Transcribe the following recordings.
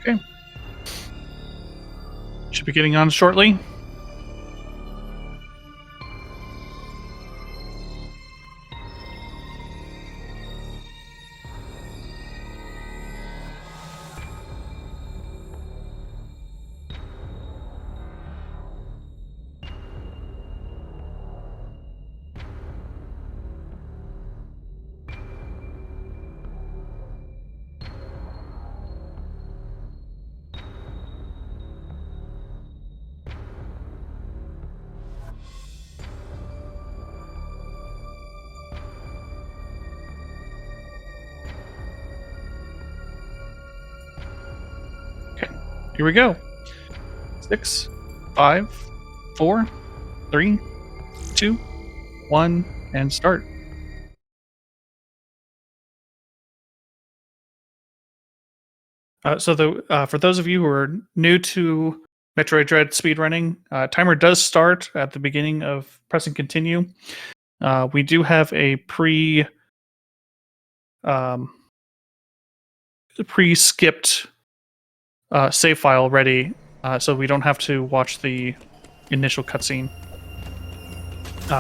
Okay. Should be getting on shortly. Here we go. 6, 5, 4, 3, 2, 1, and start. For those of you who are new to Metroid Dread speedrunning, timer does start at the beginning of pressing continue. We do have a um, pre-skipped save file ready, so we don't have to watch the initial cutscene.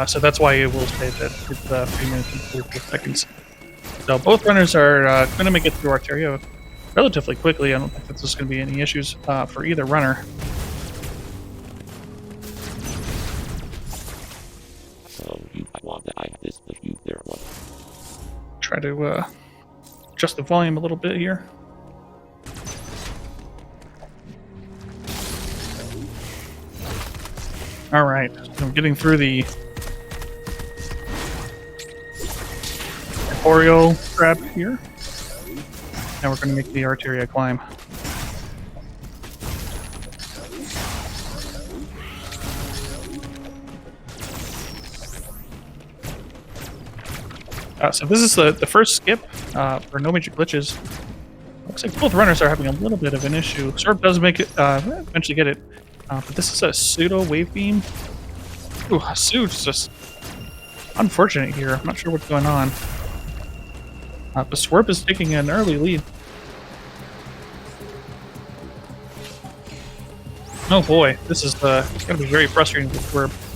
So that's why it will say that it's 3 minutes and 44 seconds. So both runners are going to make it through Arteria relatively quickly. I don't think that there's going to be any issues for either runner. So you want to hide this if you there one. Try to adjust the volume a little bit here. All right, so I'm getting through the Oreo trap here. Now we're going to make the Arteria climb. So this is the first skip for no major glitches. Looks like both runners are having a little bit of an issue. Swerb does make it eventually get it, but this is a pseudo wave beam. Ooh, Su's just unfortunate here. I'm not sure what's going on. But Swerb is taking an early lead. Oh boy, this is going to be very frustrating for Swerb.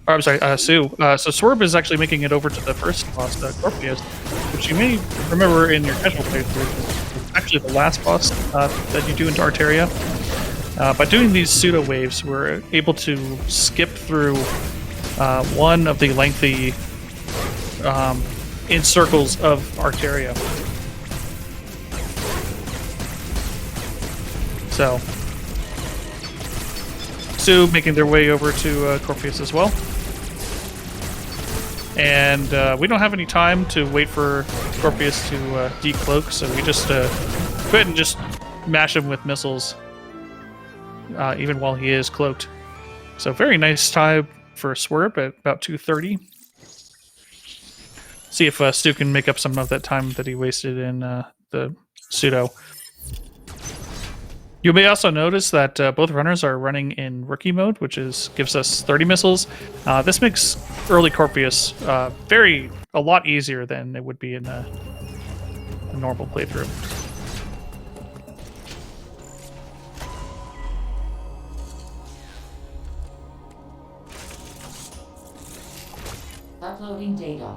Oh, I'm sorry, Sue. So Swerb is actually making it over to the first boss, the Corpheus, which you may remember in your casual playthrough. It's actually the last boss that you do into Arteria. By doing these pseudo waves, we're able to skip through one of the lengthy in circles of Arteria. So, Sue making their way over to Corpheus as well. And we don't have any time to wait for Corpheus to decloak, so we just go ahead and just mash him with missiles, even while he is cloaked. So very nice time for Swerb at about 2:30. See if Stu can make up some of that time that he wasted in the pseudo. You may also notice that both runners are running in rookie mode, which gives us 30 missiles. This makes early Corpheus a lot easier than it would be in a normal playthrough. Uploading data.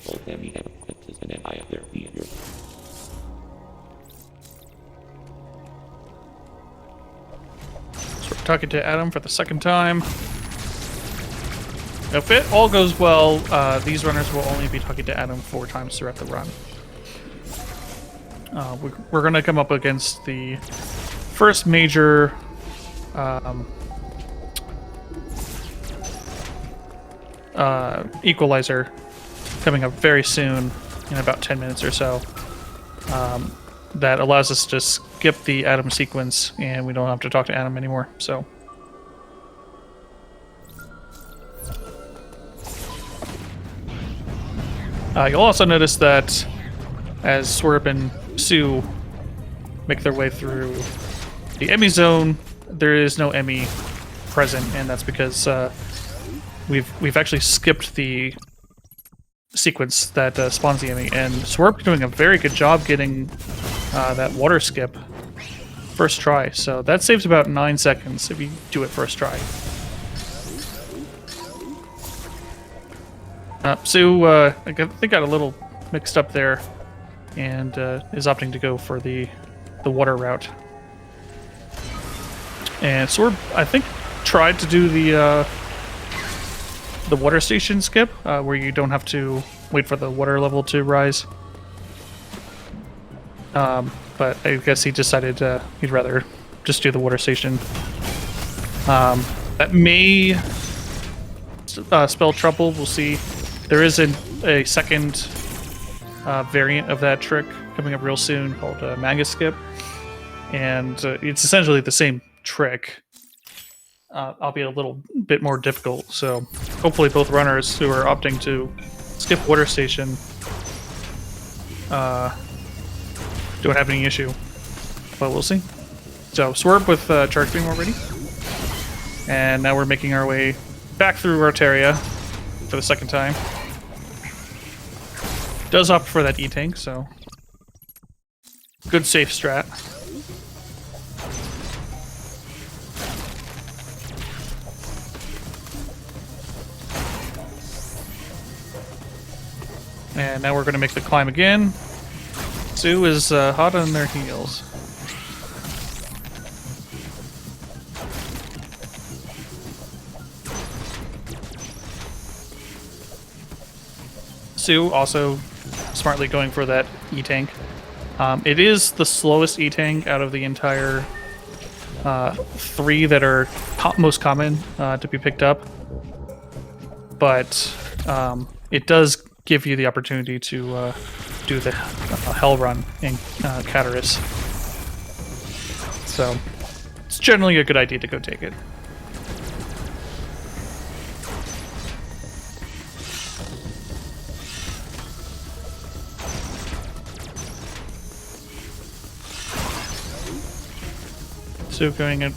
Both enemy have equipped as an ally of their behavior. So we're talking to Adam for the second time. Now, if it all goes well, these runners will only be talking to Adam 4 times throughout the run. We're going to come up against the first major equalizer coming up very soon, in about 10 minutes or so. That allows us to skip the Adam sequence, and we don't have to talk to Adam anymore. So, you'll also notice that as Swerb and Sue make their way through the Emmy zone, there is no Emmy present, and that's because we've actually skipped the sequence that spawns the enemy, and Swerb doing a very good job getting that water skip first try. So that saves about 9 seconds if you do it first try. Sue, I think got a little mixed up there, and is opting to go for the water route. And Swerb, I think, tried to do the water station skip, where you don't have to wait for the water level to rise. But I guess he decided he'd rather just do the water station. That may spell trouble. We'll see. There is a second variant of that trick coming up real soon called Mega Skip, and it's essentially the same trick, albeit a little bit more difficult. So hopefully both runners who are opting to skip water station don't have any issue, but we'll see. So Swerb with Charge Beam already, and now we're making our way back through Rotaria for the second time. Does opt for that E-Tank, so good safe strat. And now we're going to make the climb again. Sue is hot on their heels. Sue also smartly going for that E-Tank. It is the slowest E-Tank out of the entire 3 that are most common to be picked up. But it does give you the opportunity to do the Hell Run in Cataris. So it's generally a good idea to go take it. So going and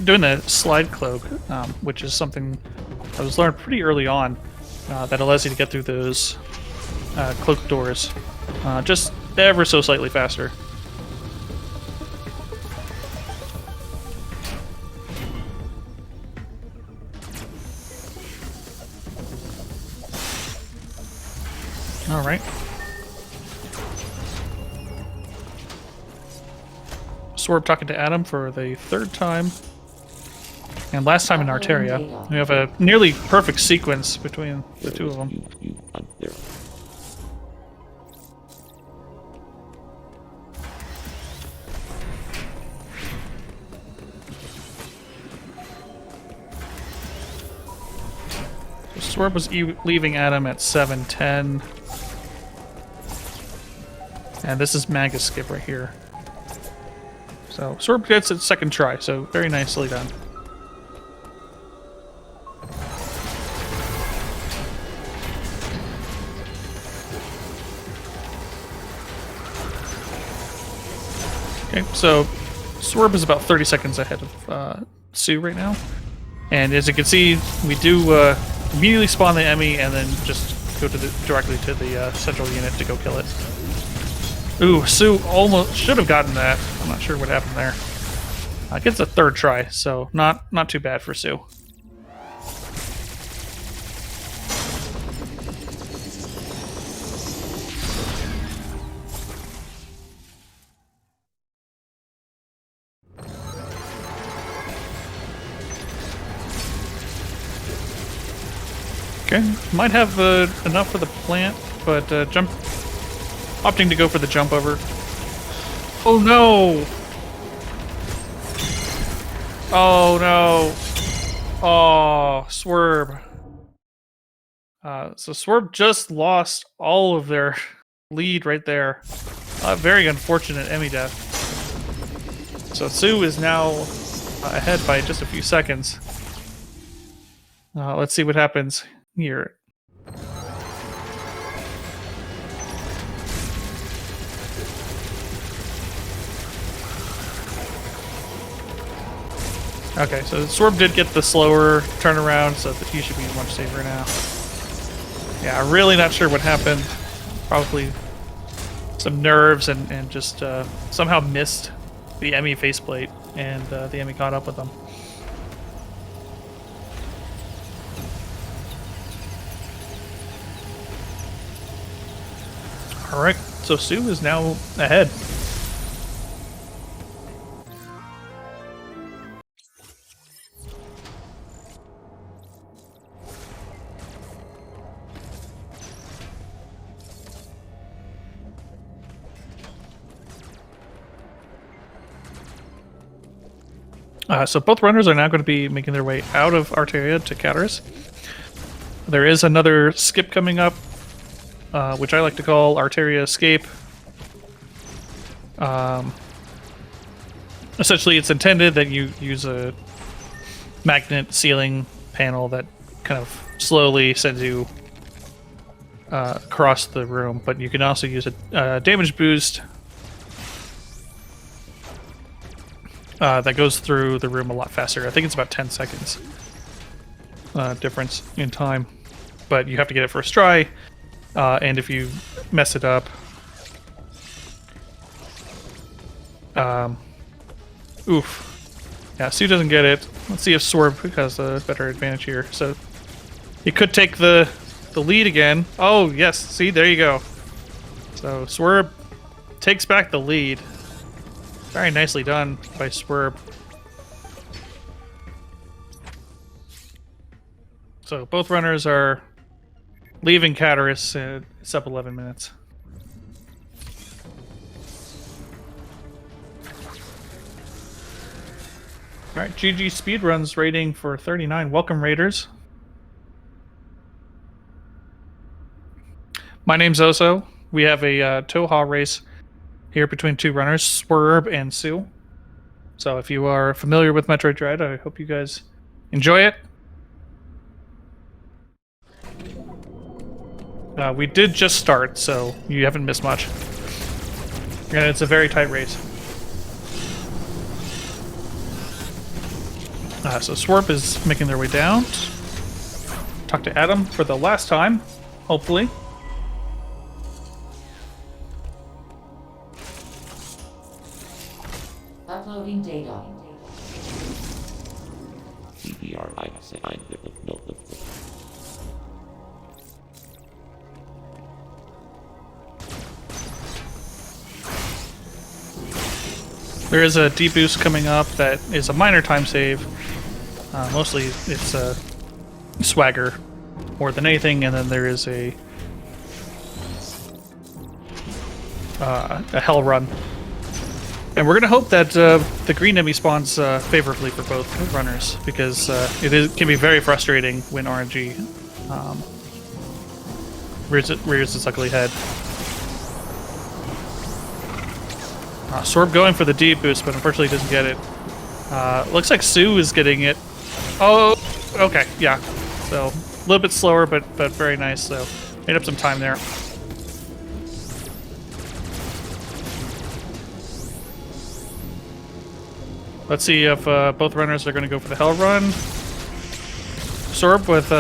doing the slide cloak, which is something I was learned pretty early on, that allows you to get through those cloak doors just ever so slightly faster. All right. Swerb talking to Adam for the 3rd time. And last time in Arteria. We have a nearly perfect sequence between the two of them. So Swerb was leaving Adam at 7:10. And this is Mega Skip right here. So Swerb gets its 2nd try, so very nicely done. Okay, so Swerb is about 30 seconds ahead of Sue right now. And as you can see, we do immediately spawn the Emmy and then just go to directly to the central unit to go kill it. Ooh, Sue almost should have gotten that. I'm not sure what happened there. Gets a 3rd try, so not too bad for Sue. Okay, might have enough for the plant, but opting to go for the jump over. Oh no! Oh no! Oh, Swerb. So Swerb just lost all of their lead right there. Very unfortunate Emmy death. So Sue is now ahead by just a few seconds. Let's see what happens here. Okay, so Swerb did get the slower turnaround, so he should be much safer now. Yeah, really not sure what happened. Probably some nerves and just somehow missed the Emmy faceplate, and the Emmy caught up with them. Alright, so Sue is now ahead. So both runners are now going to be making their way out of Arteria to Cataris. There is another skip coming up, which I like to call Arteria Escape. Essentially, it's intended that you use a magnet ceiling panel that kind of slowly sends you across the room, but you can also use a damage boost that goes through the room a lot faster. I think it's about 10 seconds difference in time, but you have to get it first try, and if you mess it up, oof. Yeah, Sue doesn't get it. Let's see if Swerb has a better advantage here. So he could take the lead again. Oh, yes. See, there you go. So Swerb takes back the lead. Very nicely done by Swerb. So both runners are leaving Cataris. It's up 11 minutes. Alright, GG Speedruns rating for 39. Welcome, Raiders. My name's Oso. We have a Thoha race here between two runners, Swerb and Sue. So if you are familiar with Metroid Dread, I hope you guys enjoy it. We did just start, so you haven't missed much. And it's a very tight race. So Swerb is making their way down. Talk to Adam for the last time, hopefully. Uploading data. There is a deboost coming up that is a minor time save. Mostly it's a swagger more than anything, and then there is a hell run. And we're gonna hope that the green enemy spawns favorably for both runners, because can be very frustrating when RNG rears its ugly head. Swerb going for the deep boost, but unfortunately doesn't get it. Looks like Sue is getting it. Oh, okay, yeah. So a little bit slower, but very nice. So made up some time there. Let's see if both runners are going to go for the hell run. Swerb with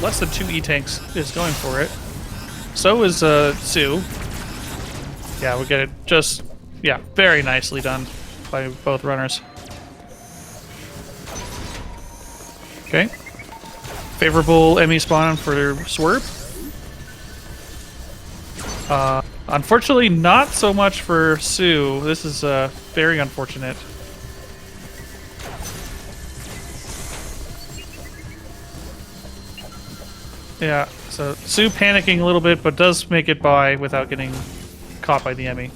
less than 2 E-tanks is going for it. So is Sue. Yeah, we get it just, yeah, very nicely done by both runners. Okay. Favorable Emmy spawn for Swerb. Unfortunately, not so much for Sue. This is very unfortunate. Yeah, so Sue panicking a little bit, but does make it by without getting caught by the Emmy.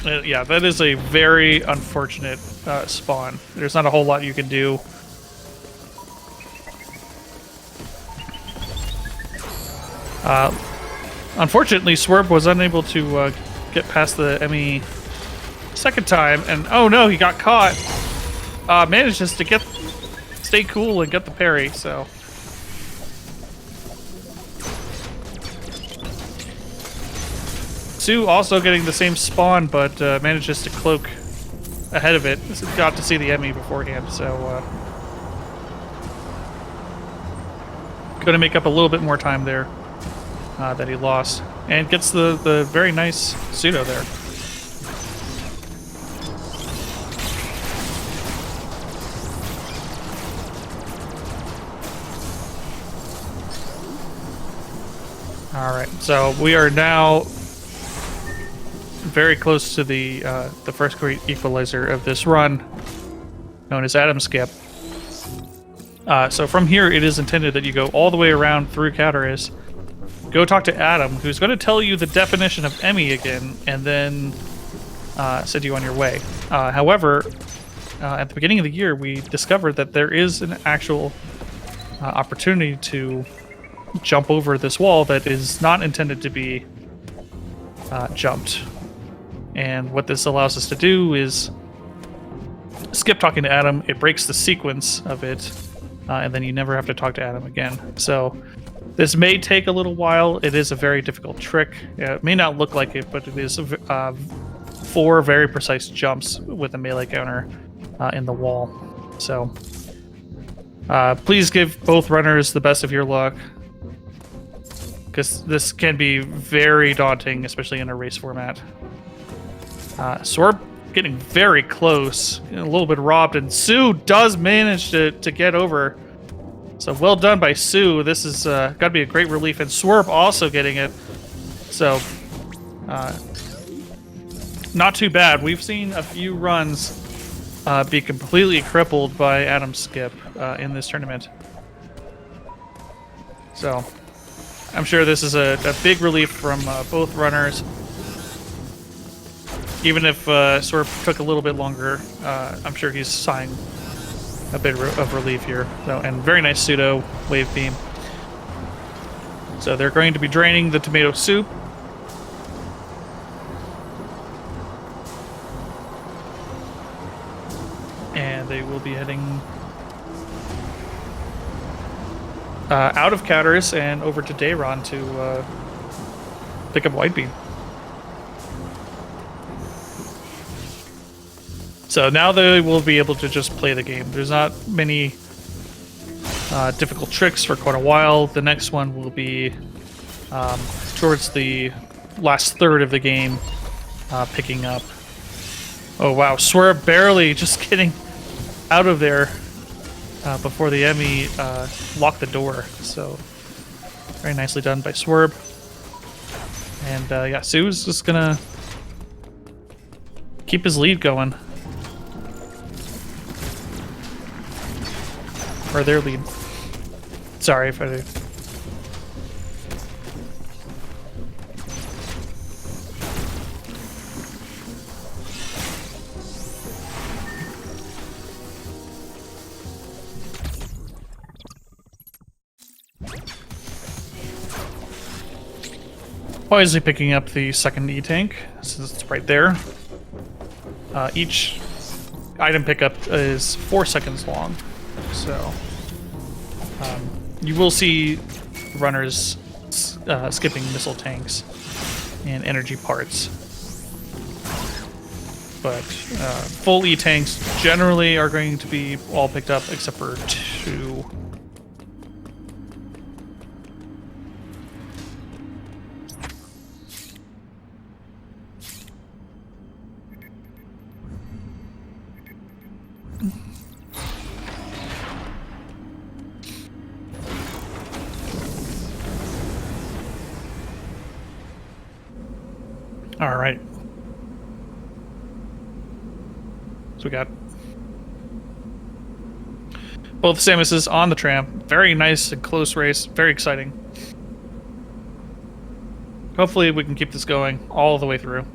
Yeah, that is a very unfortunate spawn. There's not a whole lot you can do. Unfortunately, Swerb was unable to get past the Emmy second time, and oh no, he got caught. Manages to stay cool and get the parry, so. Sue also getting the same spawn, but manages to cloak ahead of it. Got to see the Emmy beforehand, so Going to make up a little bit more time there that he lost. And gets the very nice pseudo there. Alright, so we are now very close to the first great equalizer of this run, known as Adam Skip. So from here, it is intended that you go all the way around through Cataris, go talk to Adam, who's going to tell you the definition of Emmy again, and then send you on your way. However, at the beginning of the year, we discovered that there is an actual opportunity to jump over this wall that is not intended to be jumped. And what this allows us to do is skip talking to Adam. It breaks the sequence of it, and then you never have to talk to Adam again. So this may take a little while. It is a very difficult trick. It may not look like it, but it is 4 very precise jumps with a melee counter in the wall. So please give both runners the best of your luck, because this can be very daunting, especially in a race format. Swerb getting very close, a little bit robbed, and Sue does manage to get over. So well done by Sue. This is got to be a great relief, and Swerb also getting it. So not too bad. We've seen a few runs be completely crippled by Adam Skip in this tournament. So I'm sure this is a big relief from both runners. Even if Swerb took a little bit longer, I'm sure he's sighing a bit of relief here. So, and very nice pseudo wave beam. So they're going to be draining the tomato soup. And they will be heading out of Cataris and over to Dayron to pick up White Beam. So now they will be able to just play the game. There's not many difficult tricks for quite a while. The next one will be towards the last third of the game, picking up. Oh wow, Swerb barely just getting out of there before the Emmy locked the door. So very nicely done by Swerb. And yeah, Sue's just gonna keep his lead going. Or their lead. Sorry if I do. Wisely picking up the second E-tank, since it's right there. Each item pickup is 4 seconds long. So you will see runners skipping missile tanks and energy parts, but full E-tanks generally are going to be all picked up except for 2. All right. So we got both Samuses on the tram. Very nice and close race. Very exciting. Hopefully we can keep this going all the way through.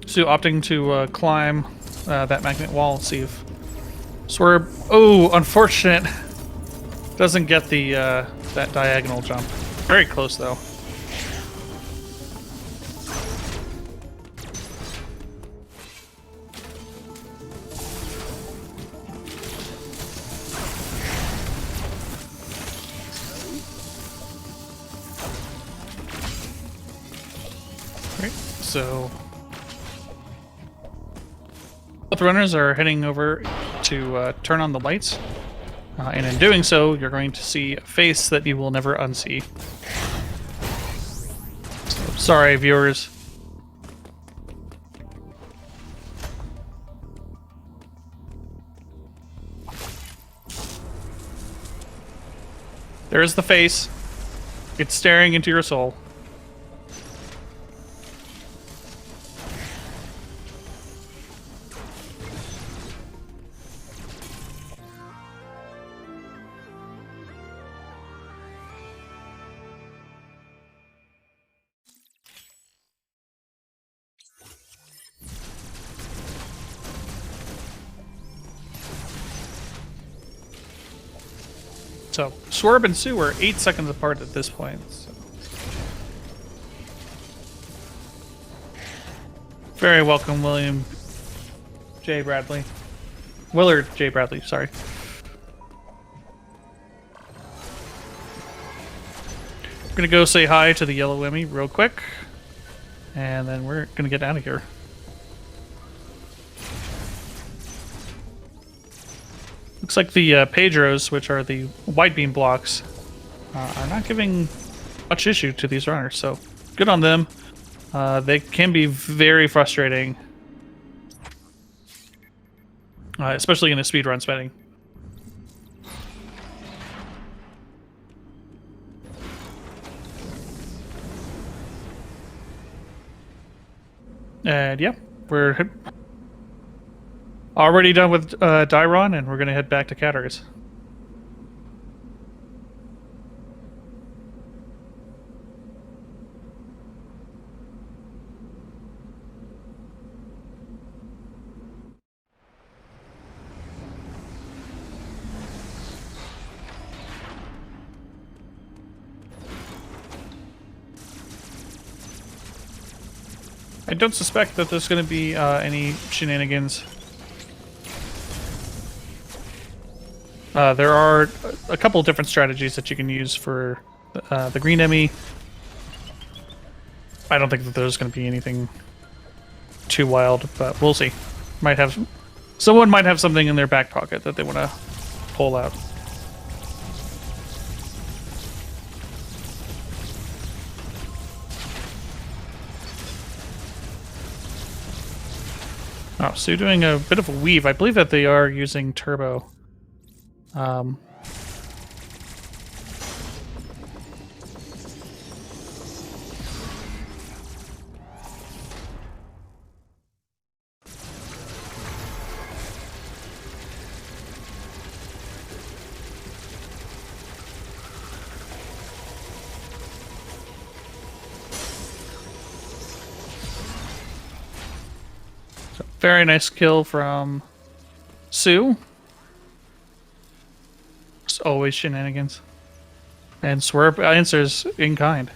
So opting to climb that magnet wall, see if Swerb. Oh, unfortunate. Doesn't get the that diagonal jump. Very close though. So both runners are heading over to turn on the lights. And in doing so, you're going to see a face that you will never unsee. So, sorry, viewers. There's the face. It's staring into your soul. So, Swerb and Sue are 8 seconds apart at this point. So. Very welcome, William J. Bradley. Willard J. Bradley, sorry. We're gonna go say hi to the yellow Emmy real quick. And then we're gonna get out of here. Looks like the Pedros, which are the wide beam blocks, are not giving much issue to these runners, so good on them. They can be very frustrating, especially in a speedrun setting. And yeah, we're already done with Dairon, and we're going to head back to Caterers. I don't suspect that there's going to be any shenanigans. There are a couple different strategies that you can use for the green Emmy. I don't think that there's going to be anything too wild, but we'll see. Someone might have something in their back pocket that they want to pull out. Oh, so you're doing a bit of a weave. I believe that they are using turbo. Very nice kill from Sue. It's always shenanigans. And Swerb answers in kind.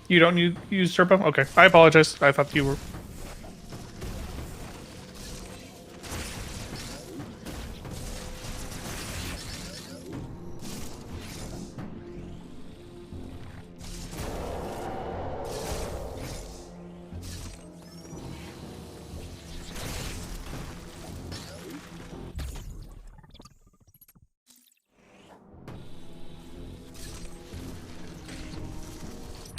You don't use turbo? Okay, I apologize. I thought you were...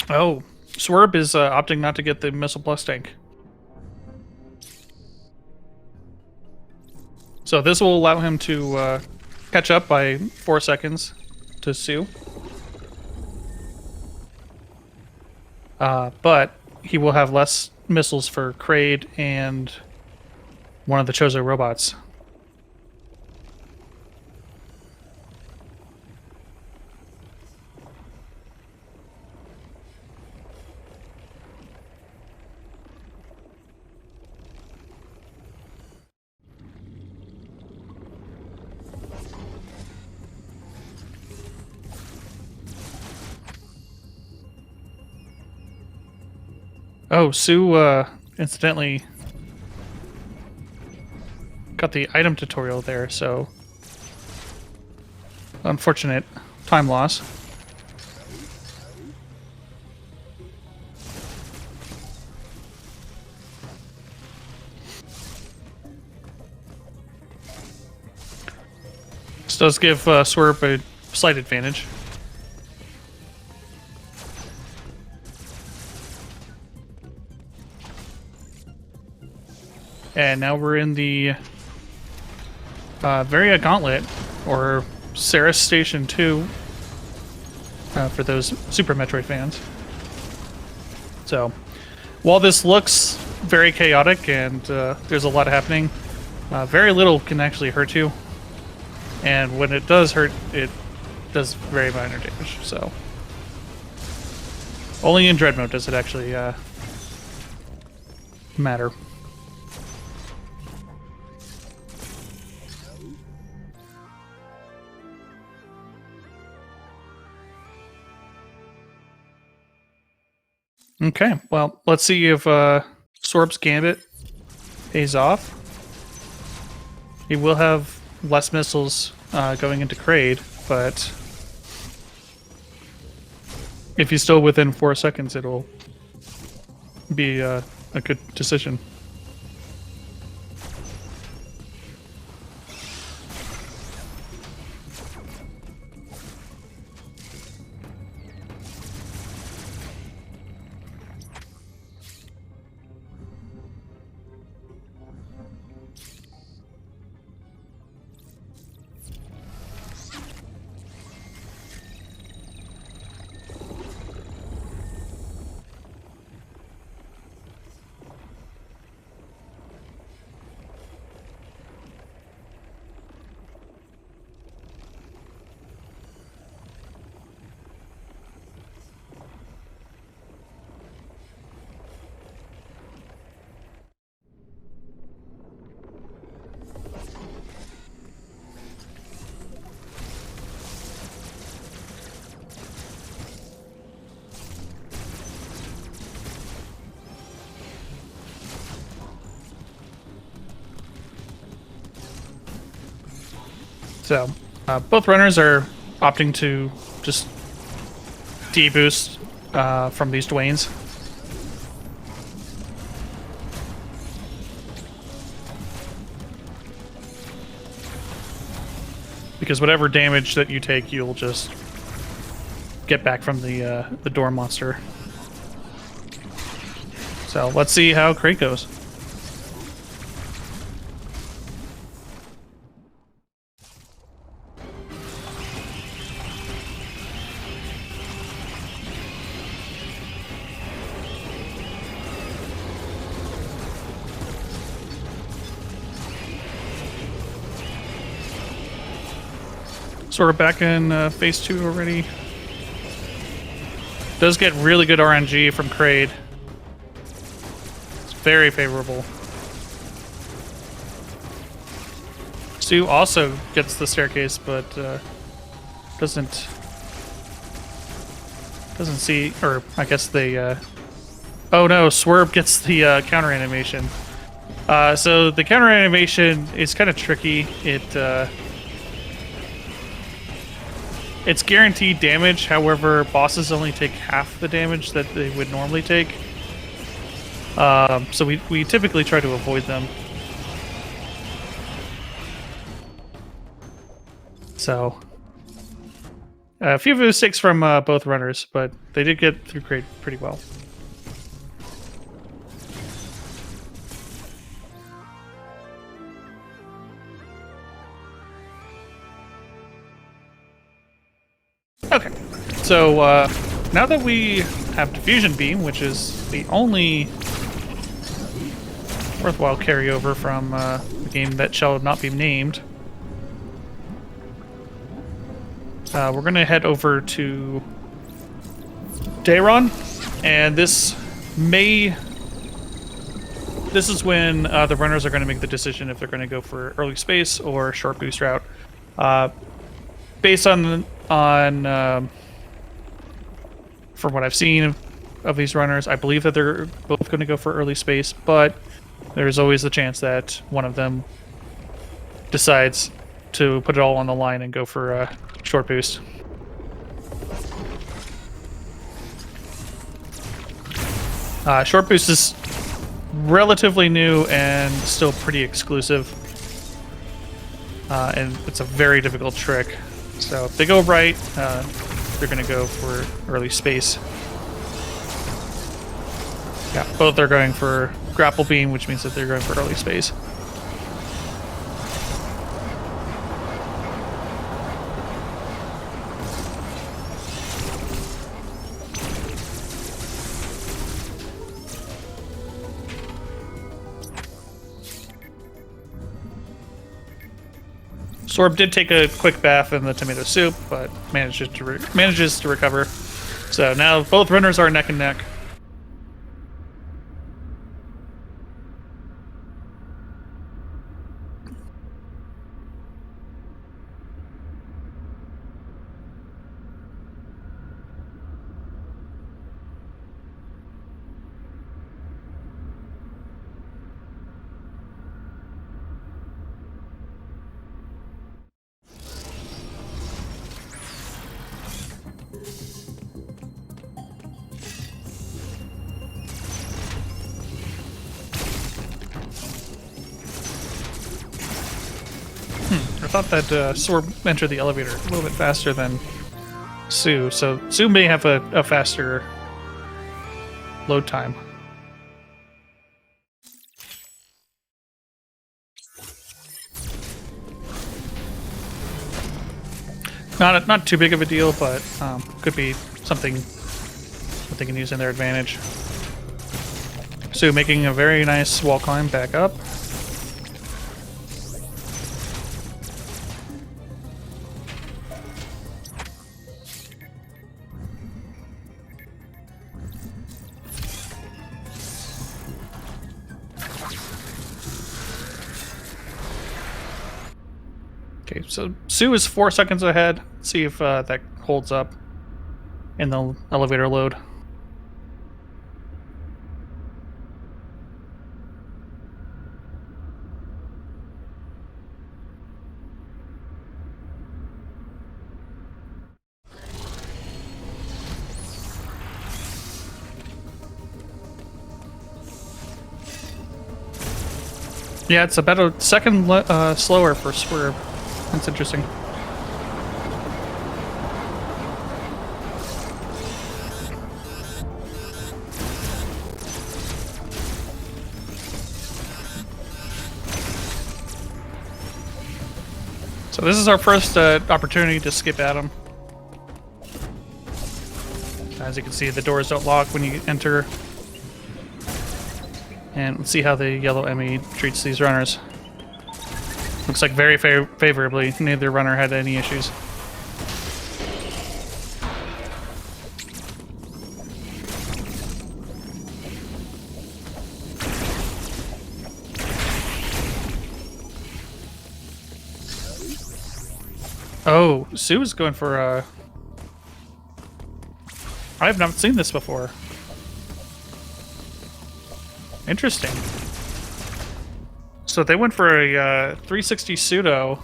Oh, Swerb is opting not to get the Missile Plus tank. So this will allow him to catch up by 4 seconds to Sue. But he will have less missiles for Kraid and one of the Chozo robots. Oh, Sue, incidentally got the item tutorial there, so unfortunate time loss. This does give Swerb a slight advantage. And now we're in the Varia Gauntlet, or Ceres Station 2, for those Super Metroid fans. So, while this looks very chaotic and there's a lot happening, very little can actually hurt you. And when it does hurt, it does very minor damage, so. Only in Dread Mode does it actually matter. Okay, well, let's see if Sorb's Gambit pays off. He will have less missiles going into Kraid, but if he's still within 4 seconds, it'll be a good decision. So, both runners are opting to just deboost from these Dwaynes. Because whatever damage that you take, you'll just get back from the door monster. So let's see how Kraid goes. So we're back in phase 2 already. Does get really good RNG from Kraid. It's very favorable. Stu also gets the staircase, but doesn't see, or I guess they. Oh no, Swerb gets the counter animation. So the counter animation is kind of tricky. It's guaranteed damage, however, bosses only take half the damage that they would normally take. So we typically try to avoid them. So, a few mistakes from both runners, but they did get through Kraid pretty well. Okay, so now that we have Diffusion Beam, which is the only worthwhile carryover from a game that shall not be named, we're going to head over to Dayron, and this is when the runners are going to make the decision if they're going to go for early space or short boost route. Based on from what I've seen, of these runners. I believe that they're both going to go for early space, but there's always the chance that one of them decides to put it all on the line and go for a short boost. Short boost is relatively new and still pretty exclusive. And it's a very difficult trick. So if they go right, they're going to go for early space. Yeah, both are going for grapple beam, which means that they're going for early space. Swerb did take a quick bath in the tomato soup, but manages to recover. So now both runners are neck and neck. I thought that Swerb entered the elevator a little bit faster than Sue, so Sue may have a faster load time. Not too big of a deal, but could be something that they can use in their advantage. Sue making a very nice wall climb back up. Okay, so Sue is 4 seconds ahead. Let's see if that holds up in the elevator load. Yeah, it's about a second slower for Swerb. That's interesting. So this is our first opportunity to skip Adam. As you can see, the doors don't lock when you enter. And let's see how the yellow Emmy treats these runners. Looks like very favorably. Neither runner had any issues. Oh, Sue is going for a... I have not seen this before. Interesting. So they went for a 360 pseudo.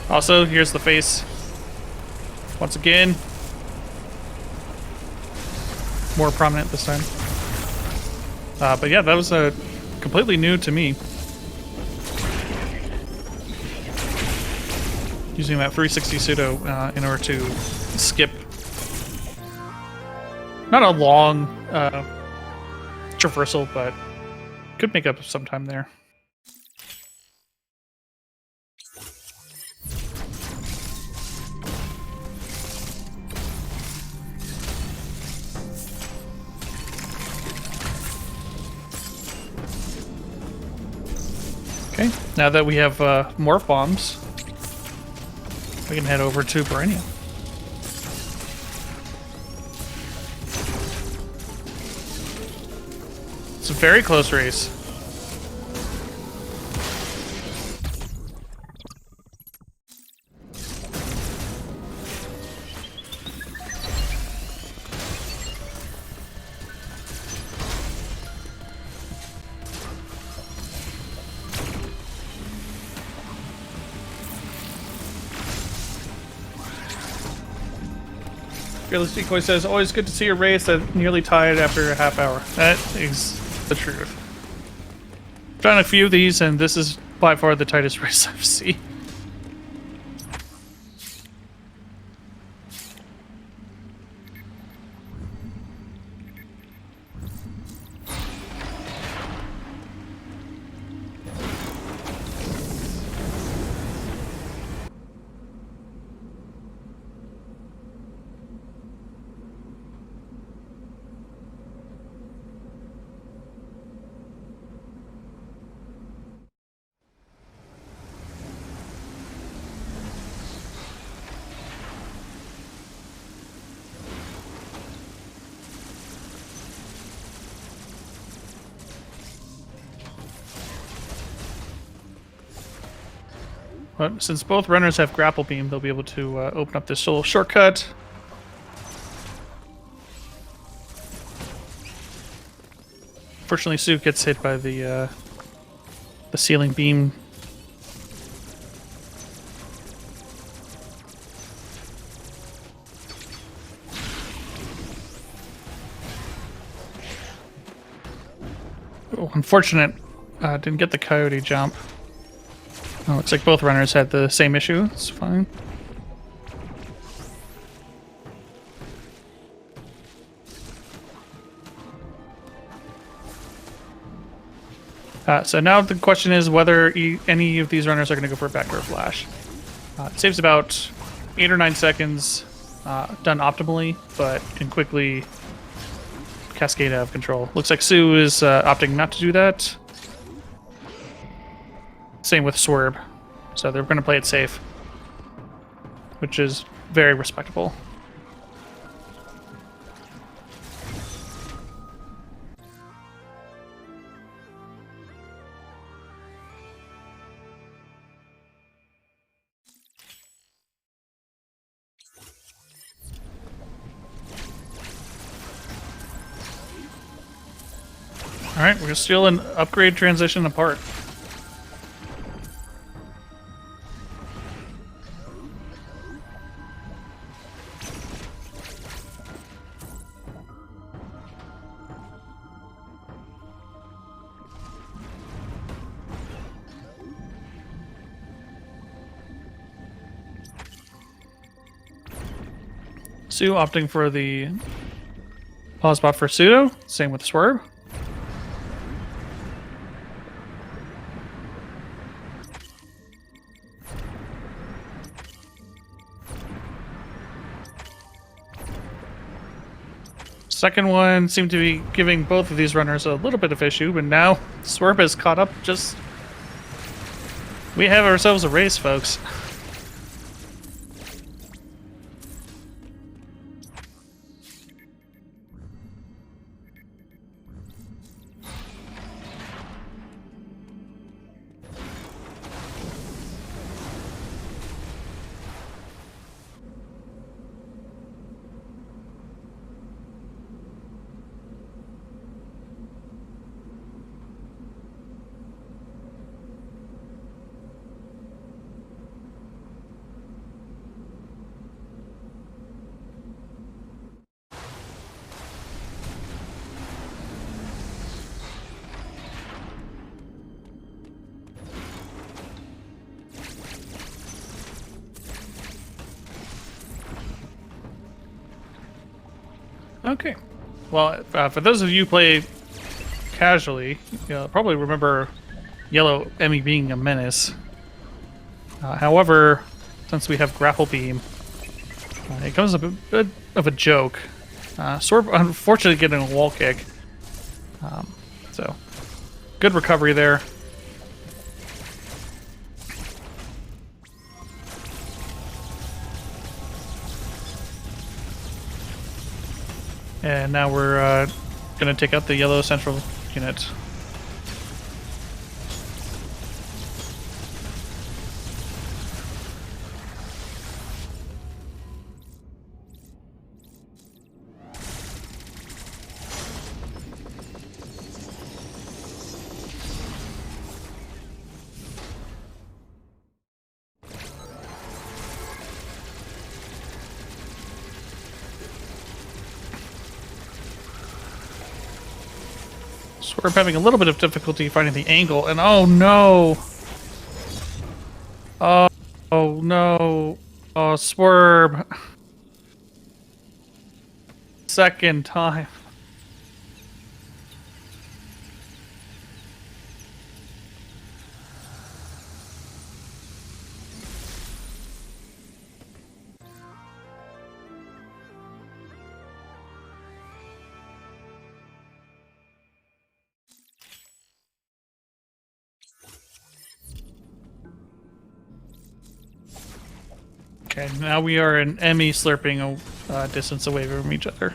Also, here's the face. Once again. More prominent this time. But yeah, that was completely new to me. Using that 360 pseudo in order to skip. Not a long traversal, but could make up some time there. Okay, now that we have morph bombs, we can head over to Perennial. It's a very close race. Fearless Decoy says, always good to see a race that nearly tied after a half hour. That is the truth. Done a few of these, and this is by far the tightest race I've seen. But since both runners have grapple beam, they'll be able to open up this little shortcut. Fortunately, Sue gets hit by the ceiling beam. Oh, unfortunate. Didn't get the coyote jump. Oh, looks like both runners had the same issue. It's fine. So now the question is whether any of these runners are going to go for a backdoor flash. It saves about 8 or 9 seconds, done optimally, but can quickly cascade out of control. Looks like Sue is opting not to do that. Same with Swerb. So they're going to play it safe, which is very respectable. All right, we're gonna steal an upgrade transition apart. Sue opting for the pause spot for pseudo. Same with Swerb. Second one seemed to be giving both of these runners a little bit of issue, but now Swerb has caught up. Just we have ourselves a race, folks. Okay. Well, for those of you who play casually, you'll probably remember Yellow Emmy being a menace. However, since we have Grapple Beam, it becomes a bit of a joke. Swerb, unfortunately, getting a wall kick. So, good recovery there. And now we're going to take out the yellow central unit. Swerb having a little bit of difficulty finding the angle, and oh no! Oh no! Oh, Swerb! Second time. Okay, now we are an Emmy slurping a distance away from each other.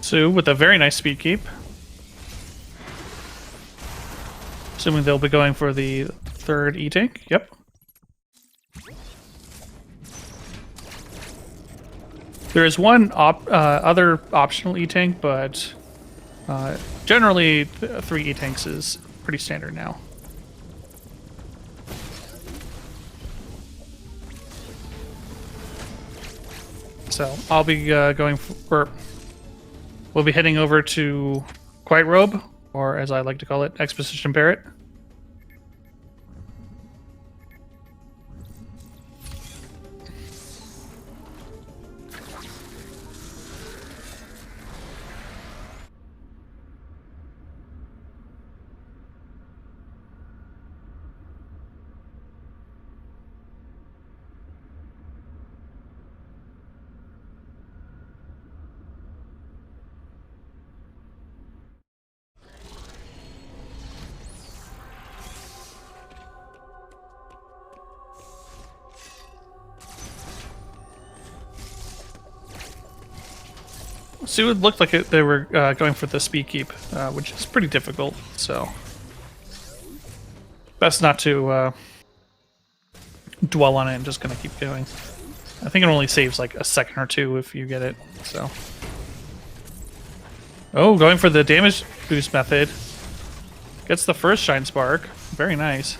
Sue with a very nice speed keep. Assuming they'll be going for the third E-Tank. Yep. There is one other optional E-Tank, but generally 3 E-Tanks is pretty standard now. So I'll be going for... We'll be heading over to Quiet Robe, or as I like to call it, Exposition Parrot. So it looked like they were going for the speed keep, which is pretty difficult, so best not to dwell on it and just gonna keep going. I think it only saves like a second or two if you get it, so. Oh, going for the damage boost method. Gets the first Shine Spark. Very nice.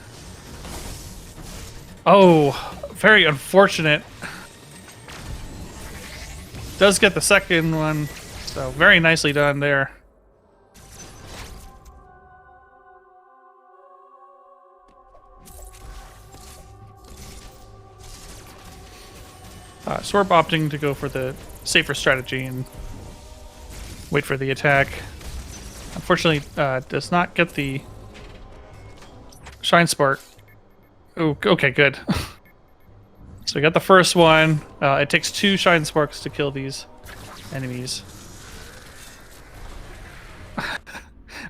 Oh, very unfortunate. Does get the second one, so very nicely done there. Swerb opting to go for the safer strategy and wait for the attack. Unfortunately, does not get the Shine Spark. Oh, okay, good. So we got the first one. It takes 2 Shine Sparks to kill these enemies.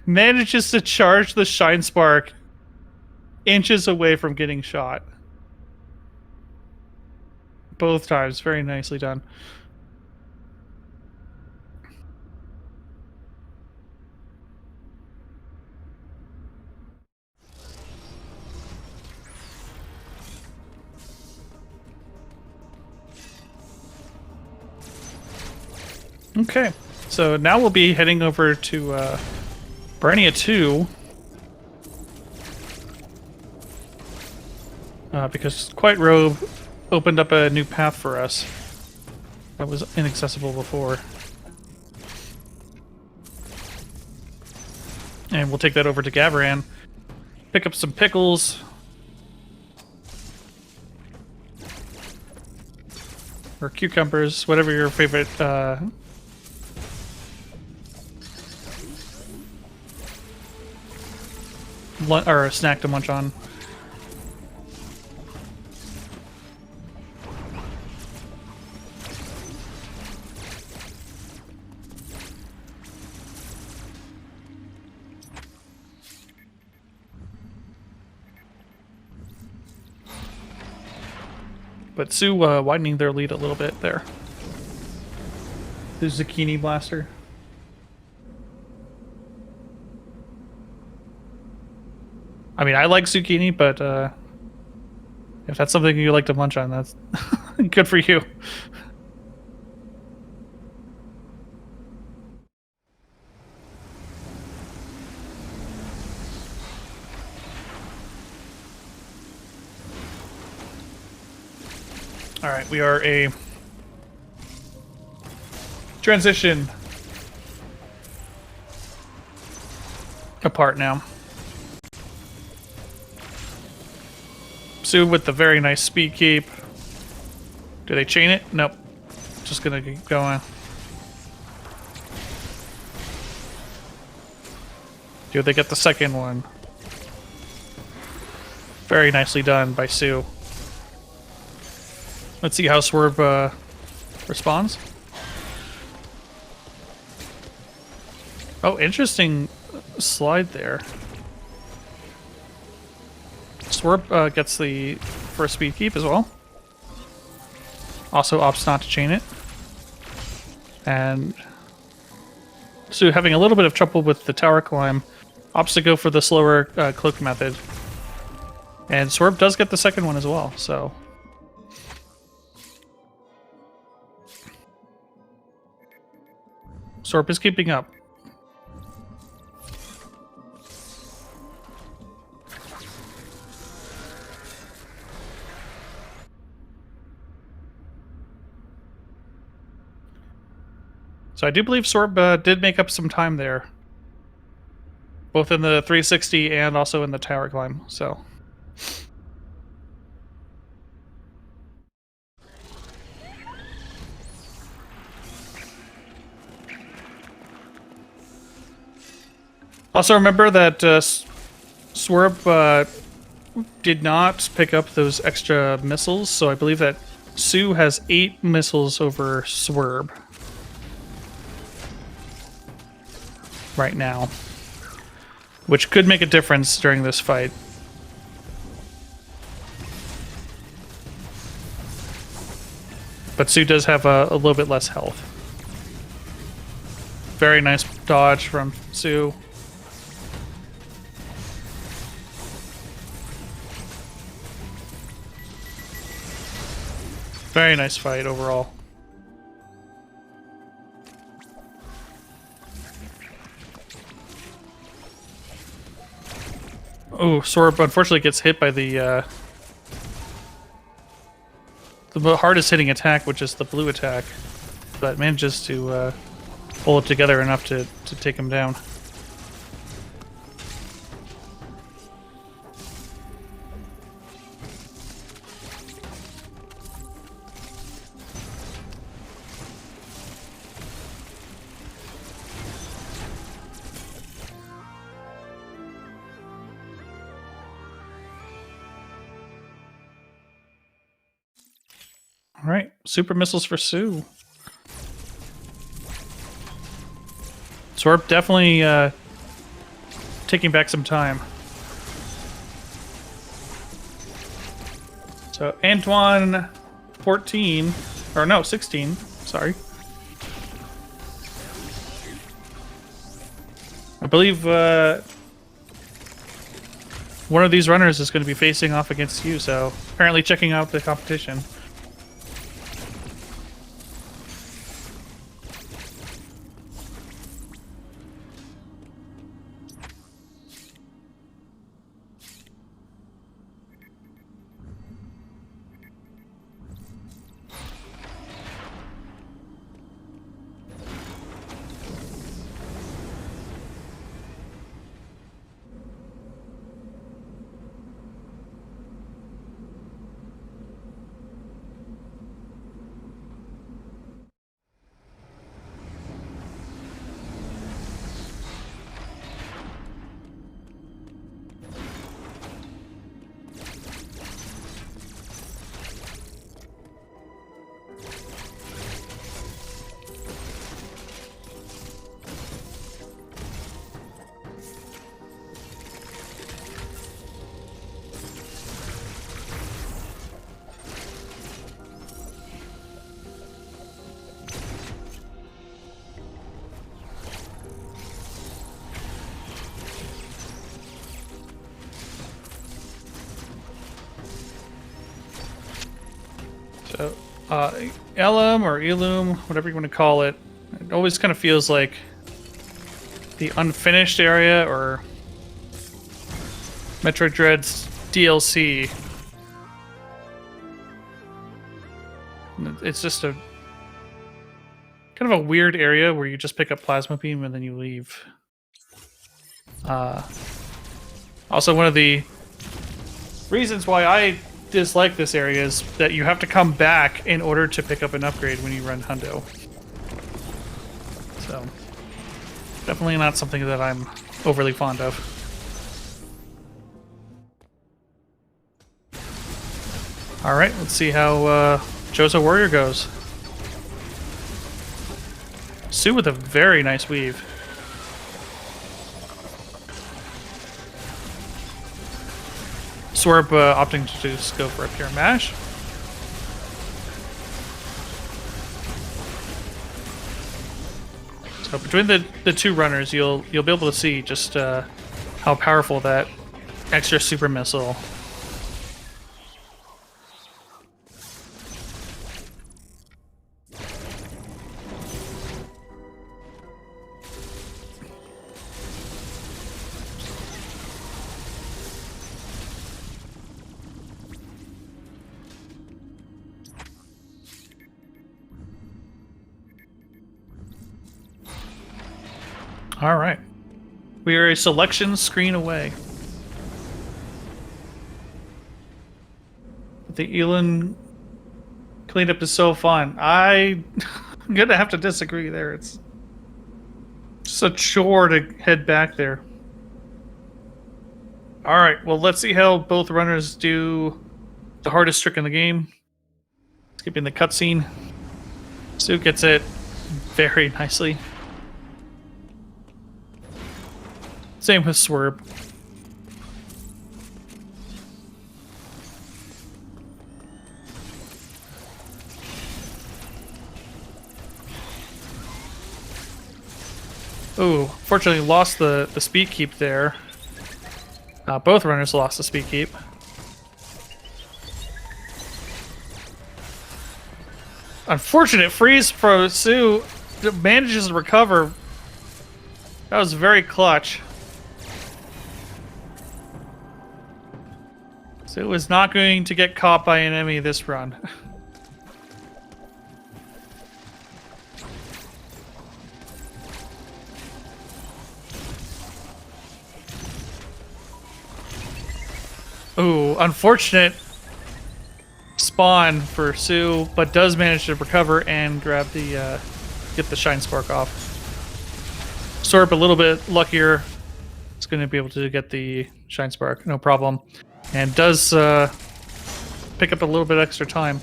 Manages to charge the Shine Spark inches away from getting shot. Both times. Very nicely done. Okay, so now we'll be heading over to Brania 2. Because Quiet Robe opened up a new path for us that was inaccessible before. And we'll take that over to Gavaran. Pick up some pickles. Or cucumbers, whatever your favorite or a snack to munch on. But Sue widening their lead a little bit there. The Zucchini Blaster. I mean, I like zucchini, but if that's something you like to munch on, that's good for you. Alright, we are a transition apart now. Sue with the very nice speed keep. Do they chain it? Nope. Just gonna keep going. Do they get the second one? Very nicely done by Sue. Let's see how Swerb responds. Oh, interesting slide there. Swerb gets the first speed keep as well. Also opts not to chain it. And Sue having a little bit of trouble with the tower climb, opts to go for the slower cloak method. And Swerb does get the second one as well, so... Swerb is keeping up. So I do believe Swerb did make up some time there. Both in the 360 and also in the tower climb, so... Also remember that Swerb did not pick up those extra missiles, so I believe that Sue has 8 missiles over Swerb right now, which could make a difference during this fight. But Sue does have a little bit less health. Very nice dodge from Sue. Very nice fight overall. Oh, Swerb unfortunately gets hit by the hardest hitting attack, which is the blue attack, but manages to pull it together enough to take him down. All right, super missiles for Sue. Swerb definitely taking back some time. So Antoine, 14, or no, 16. Sorry. I believe one of these runners is going to be facing off against you. So apparently checking out the competition. So, Elum or Elum, whatever you want to call it, it always kind of feels like the unfinished area or Metroid Dread's DLC. It's just a kind of a weird area where you just pick up plasma beam and then you leave. Also, one of the reasons why I dislike this area is that you have to come back in order to pick up an upgrade when you run Hundo. So, definitely not something that I'm overly fond of. Alright, let's see how Jozo Warrior goes. Sue with a very nice weave. Swerb opting to just go for a pure mash. So between the two runners, you'll be able to see just how powerful that extra super missile. All right. We are a selection screen away. The Elon cleanup is so fun. I'm gonna have to disagree there. It's just a chore to head back there. All right. Well, let's see how both runners do the hardest trick in the game. Skipping the cutscene. Sue gets it very nicely. Same with Swerb. Ooh, fortunately lost the speed keep there. Both runners lost the speed keep. Unfortunate freeze for Sue. Manages to recover. That was very clutch. Sue is not going to get caught by an enemy this run. Ooh, unfortunate spawn for Sue, but does manage to recover and grab the get the Shine Spark off. Swerb a little bit luckier. It's going to be able to get the Shine Spark, no problem, and does pick up a little bit extra time.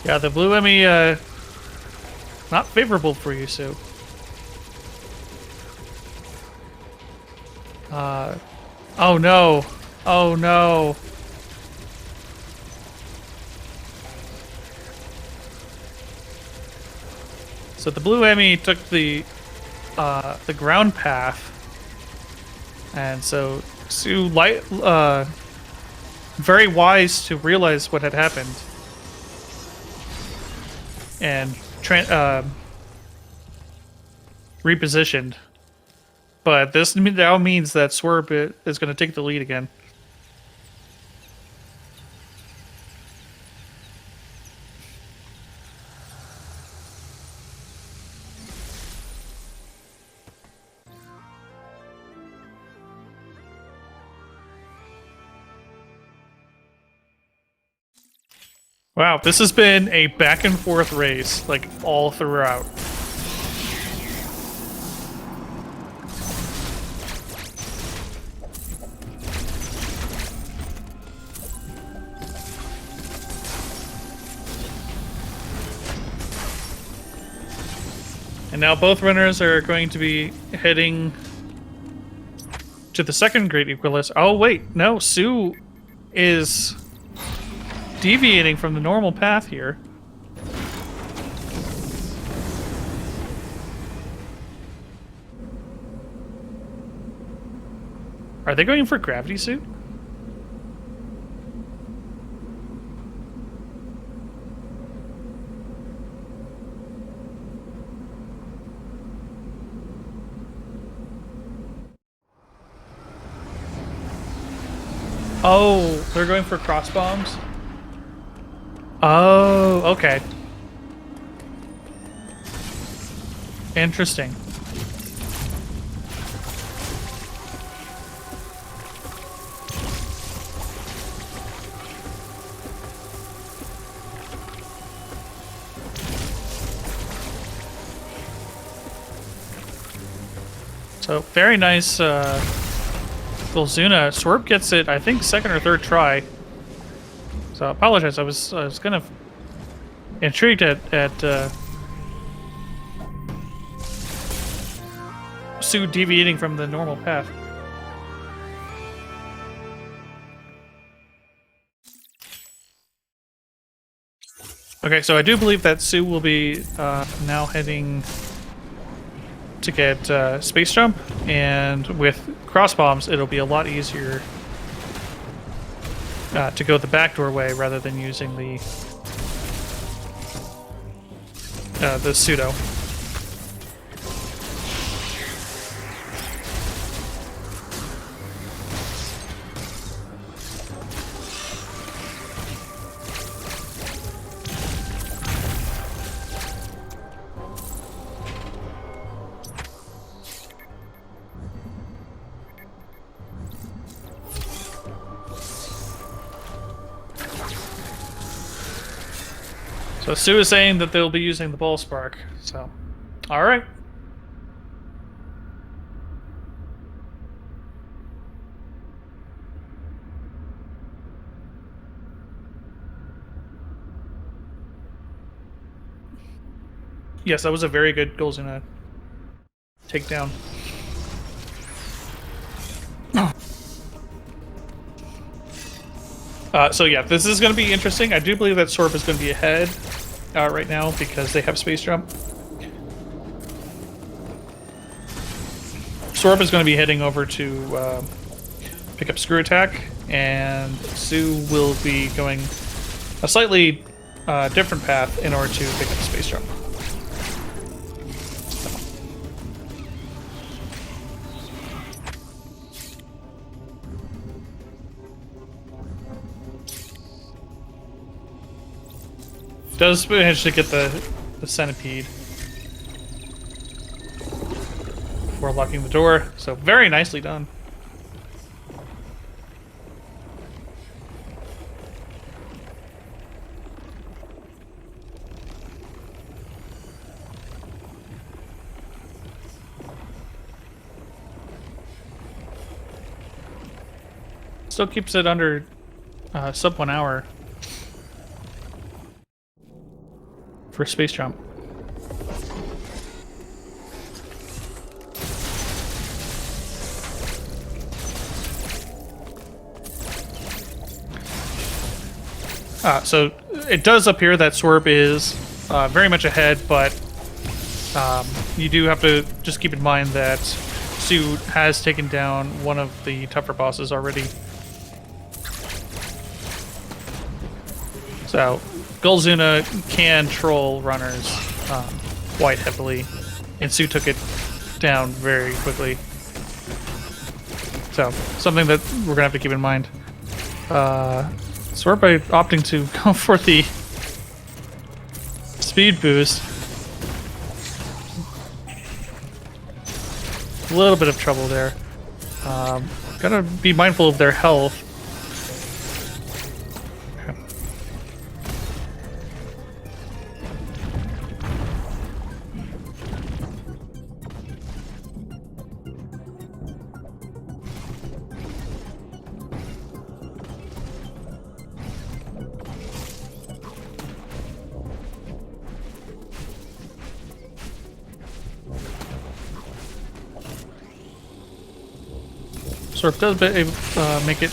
Yeah, the blue Emmy, not favorable for you, Sue. Oh no. Oh no. So the blue Emmy took the ground path, and so Sue very wise to realize what had happened. And repositioned. But this now means that Swerb is going to take the lead again. Wow, this has been a back and forth race, like, all throughout. And now both runners are going to be heading to the second Great Equalizer. Oh, wait, no, Sue is deviating from the normal path here. Are they going for gravity suit? Oh, they're going for cross bombs? Oh, okay. Interesting. So, very nice, Golzuna. Swerb gets it, I think, second or third try. So, I apologize. I was kind of intrigued at Sue deviating from the normal path. Okay, so I do believe that Sue will be now heading to get space jump, and with cross bombs, it'll be a lot easier to go the back doorway rather than using the pseudo. So Sue is saying that they'll be using the ball spark. So, all right. Yes, that was a very good Golzuna takedown. So yeah, this is going to be interesting. I do believe that Swerb is going to be ahead right now because they have space jump. Swerb is going to be heading over to pick up screw attack, and Sue will be going a slightly different path in order to pick up space jump. Does manage to get the centipede before locking the door, so very nicely done. Still keeps it under sub 1 hour. For space jump. So it does appear that Swerb is very much ahead, but you do have to just keep in mind that Sue has taken down one of the tougher bosses already. So Golzuna can troll runners quite heavily, and Sue took it down very quickly. So, something that we're gonna have to keep in mind. Swerb by opting to go for the speed boost. A little bit of trouble there. Gotta be mindful of their health. Swerb does make it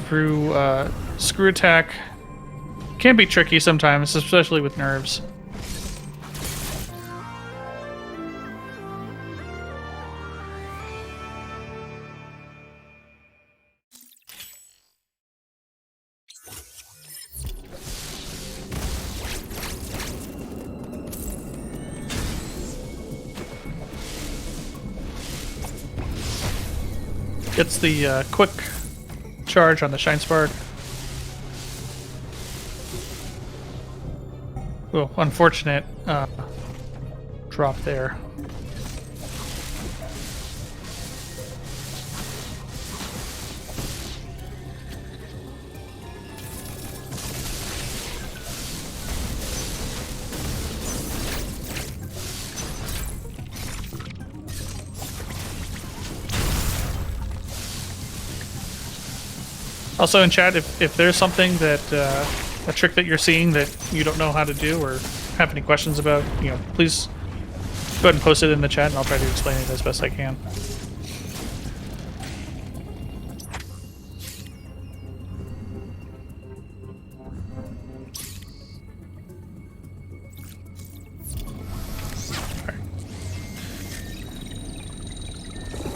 through screw attack. Can be tricky sometimes, especially with nerves. Gets the quick charge on the Shine Spark. Oh, unfortunate drop there. Also in chat, if there's something that a trick that you're seeing that you don't know how to do or have any questions about, please go ahead and post it in the chat, and I'll try to explain it as best I can.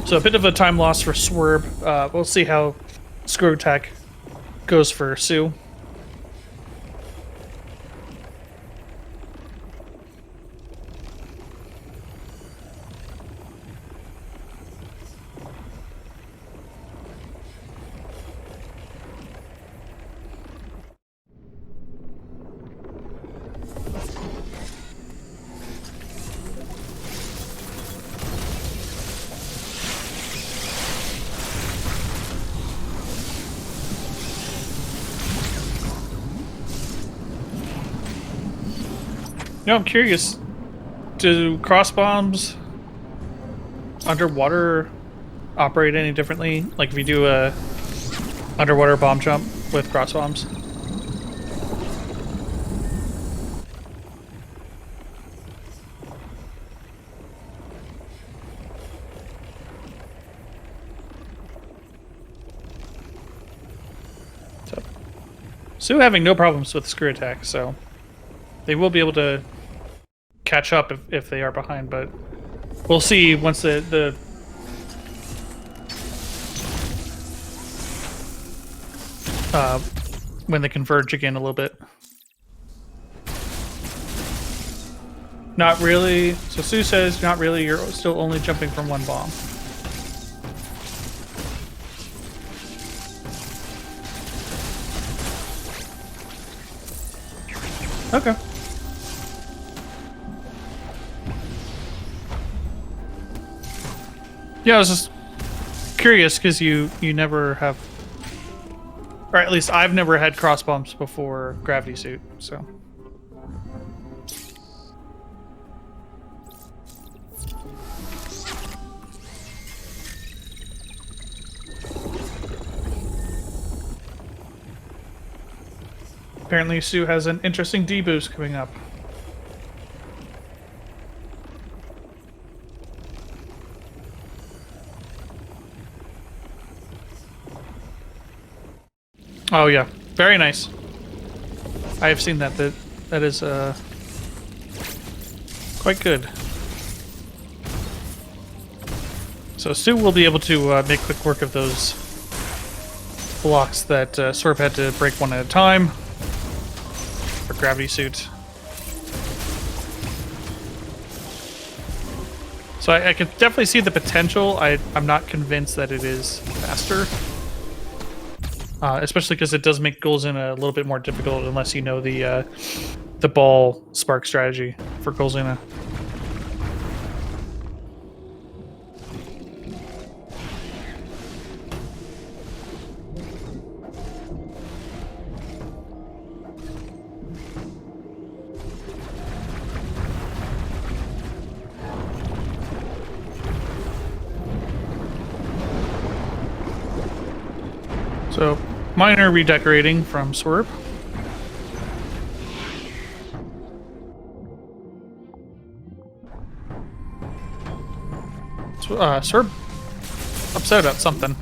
So a bit of a time loss for Swerb. We'll see how Screw Attack goes for Sue. I'm curious, do cross bombs underwater operate any differently? Like if you do a underwater bomb jump with cross bombs? So, Sue having no problems with Screw Attack, so they will be able to catch up if they are behind, but we'll see once the when they converge again a little bit. Not really. So Sue says, not really, you're still only jumping from one bomb. Okay. Yeah, I was just curious because you never have, or at least I've never had cross bombs before Gravity Suit, so. Apparently Sue has an interesting D-boost coming up. Oh yeah, very nice. I have seen that. That is quite good. So Sue will be able to make quick work of those blocks that Swerb had to break one at a time for Gravity Suit. So I can definitely see the potential. I'm not convinced that it is faster. Especially because it does make Golzina a little bit more difficult unless you know the ball spark strategy for Golzina. So, minor redecorating from Swerb. Swerb upset about something.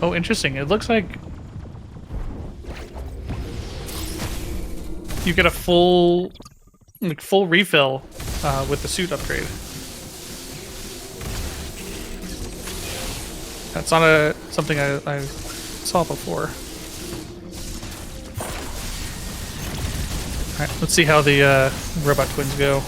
Oh, interesting. It looks like you get a full refill with the suit upgrade. That's not something I saw before. Alright, let's see how the robot twins go.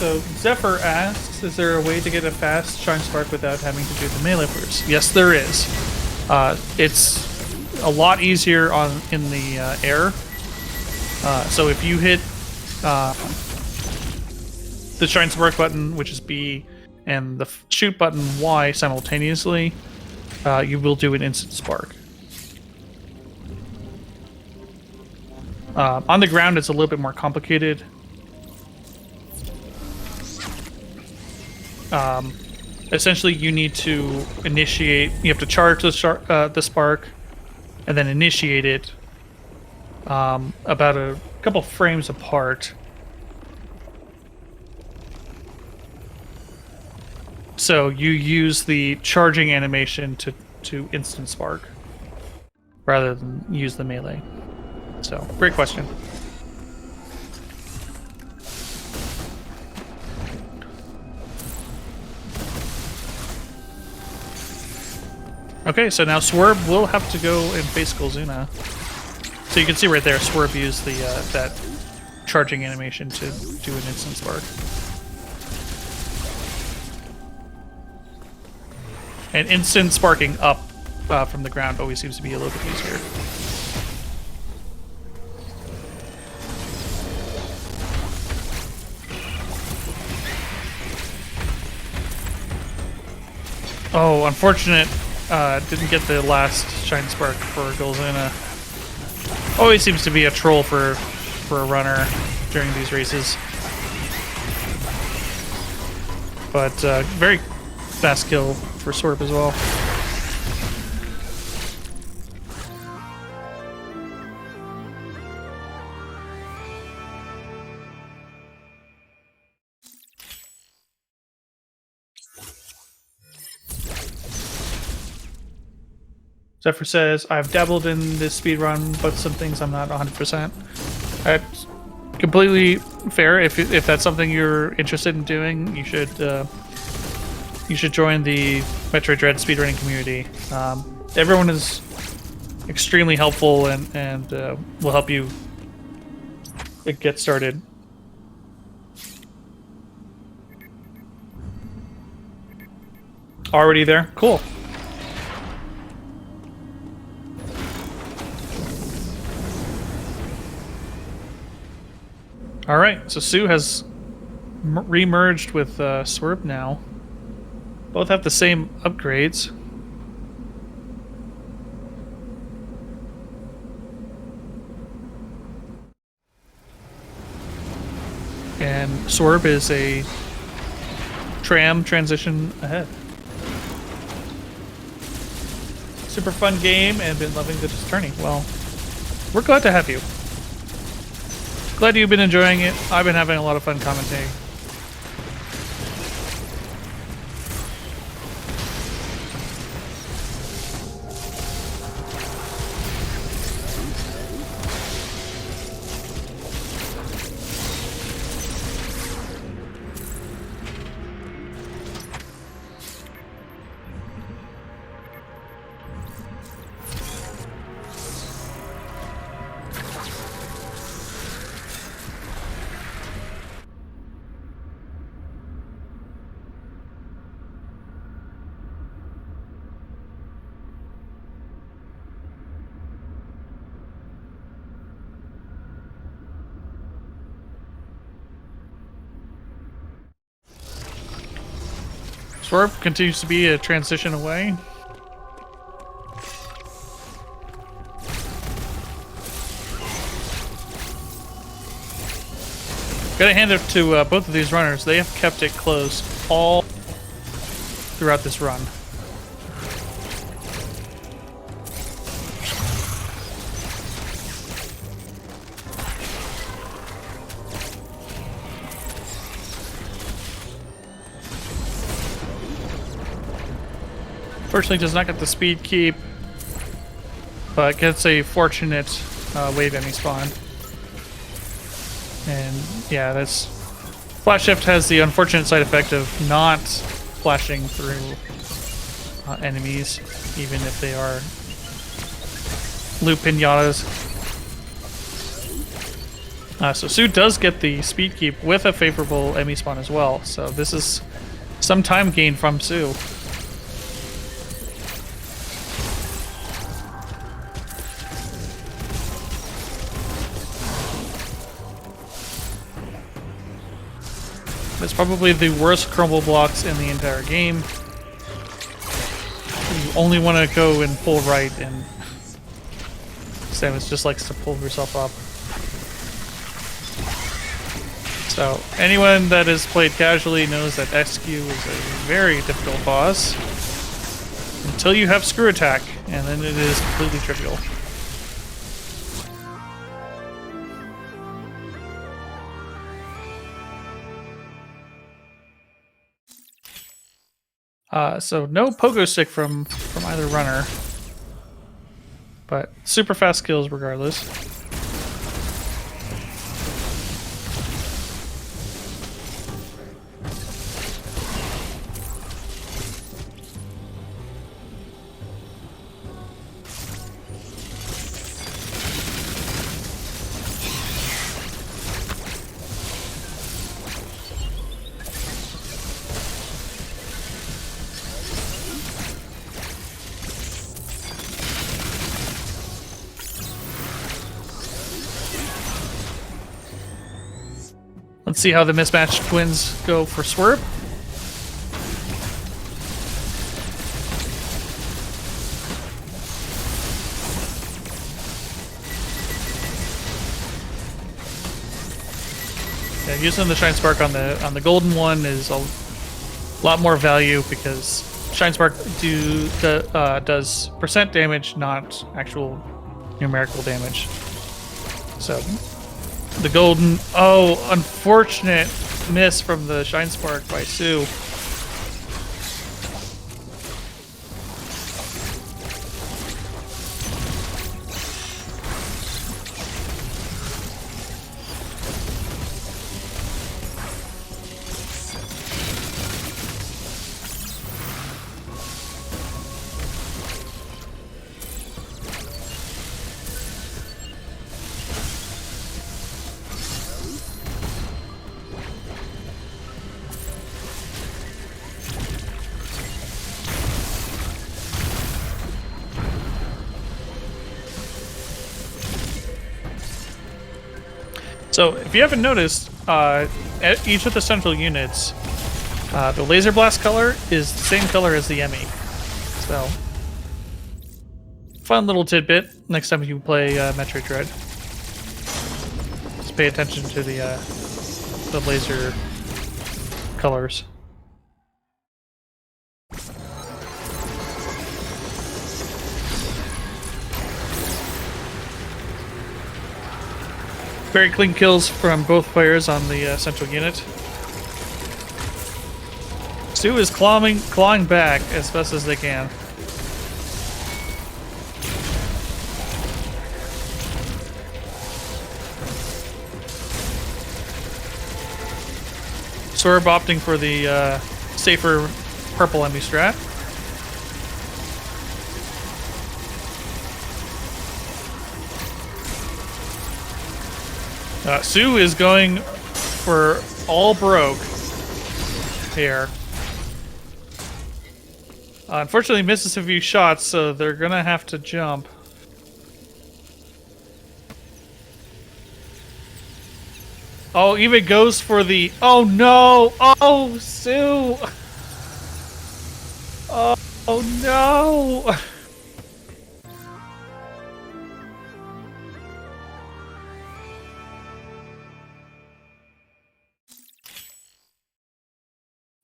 So Zephyr asks, is there a way to get a fast Shine Spark without having to do the melee first? Yes, there is. It's a lot easier in the air. So if you hit the Shine Spark button, which is B, and the shoot button Y simultaneously, you will do an instant spark. On the ground, it's a little bit more complicated. Essentially, you need to initiate. You have to charge the spark, and then initiate it about a couple frames apart. So you use the charging animation to instant spark, rather than use the melee. So, great question. Okay, so now Swerb will have to go and face Golzuna. So you can see right there, Swerb used the that charging animation to do an instant spark. And instant sparking up from the ground always seems to be a little bit easier. Oh, unfortunate. Didn't get the last Shine Spark for Golzuna. Always seems to be a troll for a runner during these races. But very fast kill for Swerb as well. Zephyr says, I've dabbled in this speedrun, but some things I'm not 100%. That's completely fair. If that's something you're interested in doing, you should join the Metroid Dread speedrunning community. Everyone is extremely helpful and will help you get started. Already there? Cool. Alright, so Sue has re-merged with Swerb now. Both have the same upgrades. And Swerb is a tram transition ahead. Super fun game and been loving this tourney. Well, we're glad to have you. Glad you've been enjoying it. I've been having a lot of fun commentating. Swerb continues to be a transition away. Gotta hand it to both of these runners. They have kept it close all throughout this run. Fortunately, does not get the speed keep, but gets a fortunate wave enemy spawn. And yeah, that's Flash Shift has the unfortunate side effect of not flashing through enemies, even if they are loop pinatas. So Sue does get the speed keep with a favorable ME spawn as well, so this is some time gain from Sue. It's probably the worst crumble blocks in the entire game. You only want to go and pull right, and Samus just likes to pull herself up. So anyone that has played casually knows that SQ is a very difficult boss until you have Screw Attack, and then it is completely trivial. So no pogo stick from either runner, but super fast kills regardless. Let's see how the mismatched twins go for Swerb. Yeah, using the Shine Spark on the golden one is a lot more value because Shine Spark does percent damage, not actual numerical damage. So the golden, oh, unfortunate miss from the Shine Spark by Sue. So, if you haven't noticed, at each of the central units, the laser blast color is the same color as the ME. So, fun little tidbit next time you play Metroid Dread. Just pay attention to the laser colors. Very clean kills from both players on the central unit. Sue is clawing back as best as they can. Swerb opting for the safer purple ME strat. Sue is going for all broke here. Unfortunately, misses a few shots, so they're gonna have to jump. Oh, even goes for the... Oh no! Oh, Sue! Oh no!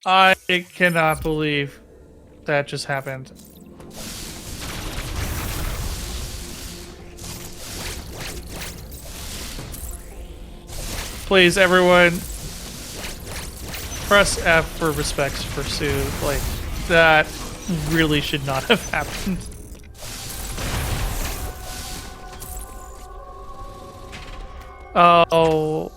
I cannot believe that just happened. Please, everyone, press F for respects for Sue. Like, that really should not have happened. Oh.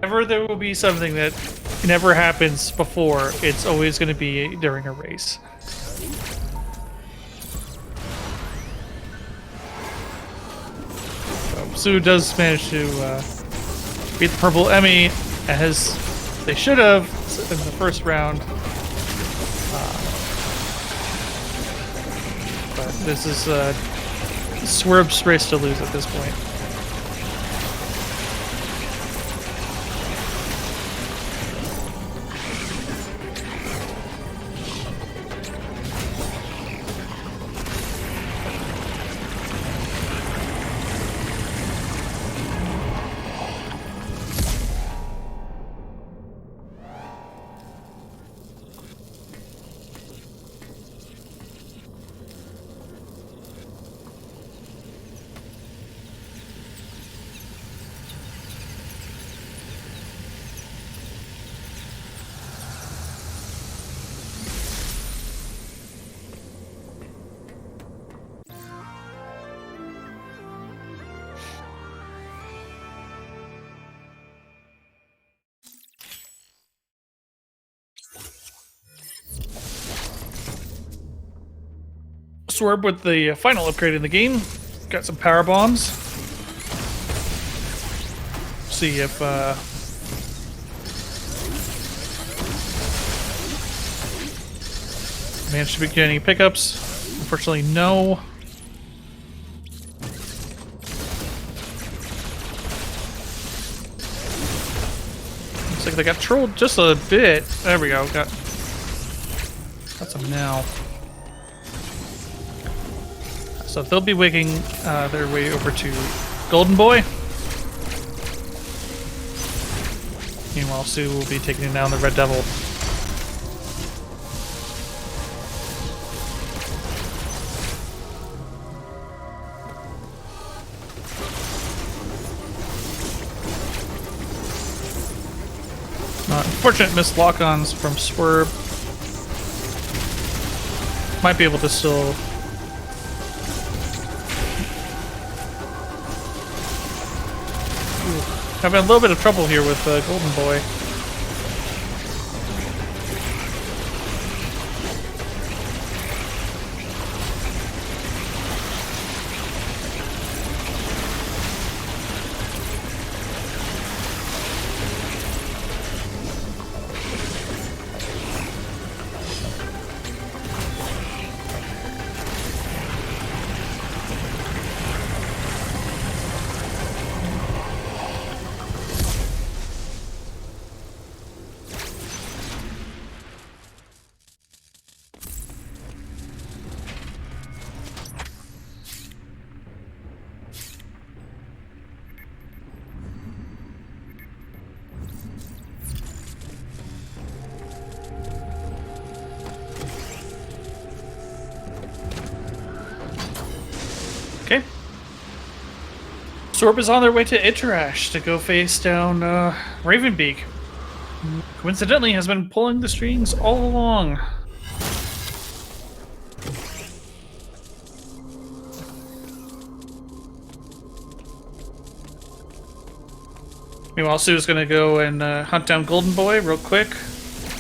Whenever there will be something that never happens before, it's always going to be during a race. So, Sue does manage to beat the purple Emmy, as they should have in the first round. But this is Swerb's race to lose at this point. Swerb with the final upgrade in the game. Got some power bombs. See if managed to get any pickups. Unfortunately, no. Looks like they got trolled just a bit. There we go. Got some now. So they'll be wigging their way over to Golden Boy. Meanwhile, Sue will be taking down the Red Devil. Unfortunate missed lock-ons from Swerb. Might be able to still... Having a little bit of trouble here with Golden Boy. Okay. Swerb is on their way to Iterash to go face down Ravenbeak. Coincidentally, has been pulling the strings all along. Meanwhile, Sue's going to go and hunt down Golden Boy real quick,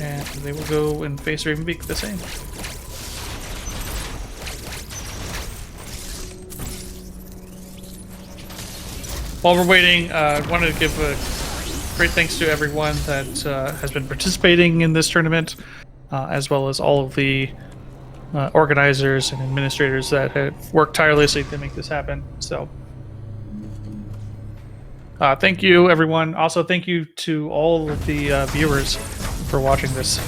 and they will go and face Ravenbeak the same. While we're waiting, I wanted to give a great thanks to everyone that has been participating in this tournament, as well as all of the organizers and administrators that have worked tirelessly to make this happen. So, thank you, everyone. Also, thank you to all of the viewers for watching this.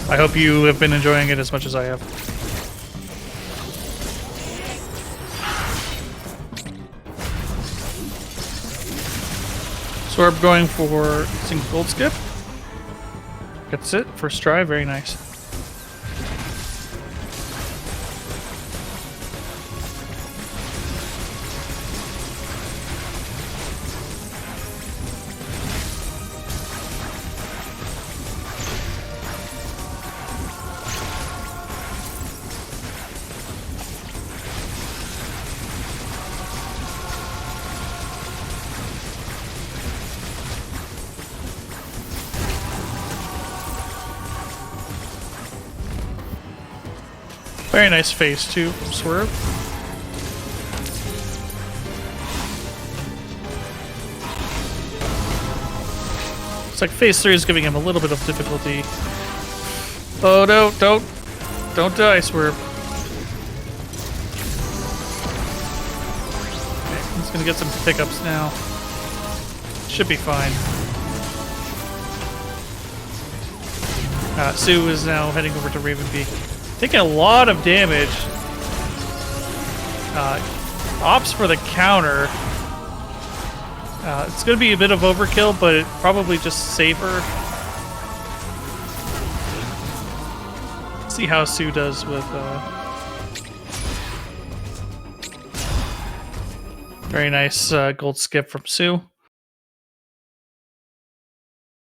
I hope you have been enjoying it as much as I have. Swerb going for single gold skip. Gets it. First try. Very nice. Very nice phase 2 from Swerb. It's like phase 3 is giving him a little bit of difficulty. Oh no, don't die, Swerb. Okay, he's gonna get some pickups now. Should be fine. Sue is now heading over to Raven Peak. Taking a lot of damage. Opts for the counter. It's going to be a bit of overkill, but it probably just safer. See how Sue does with... Very nice gold skip from Sue.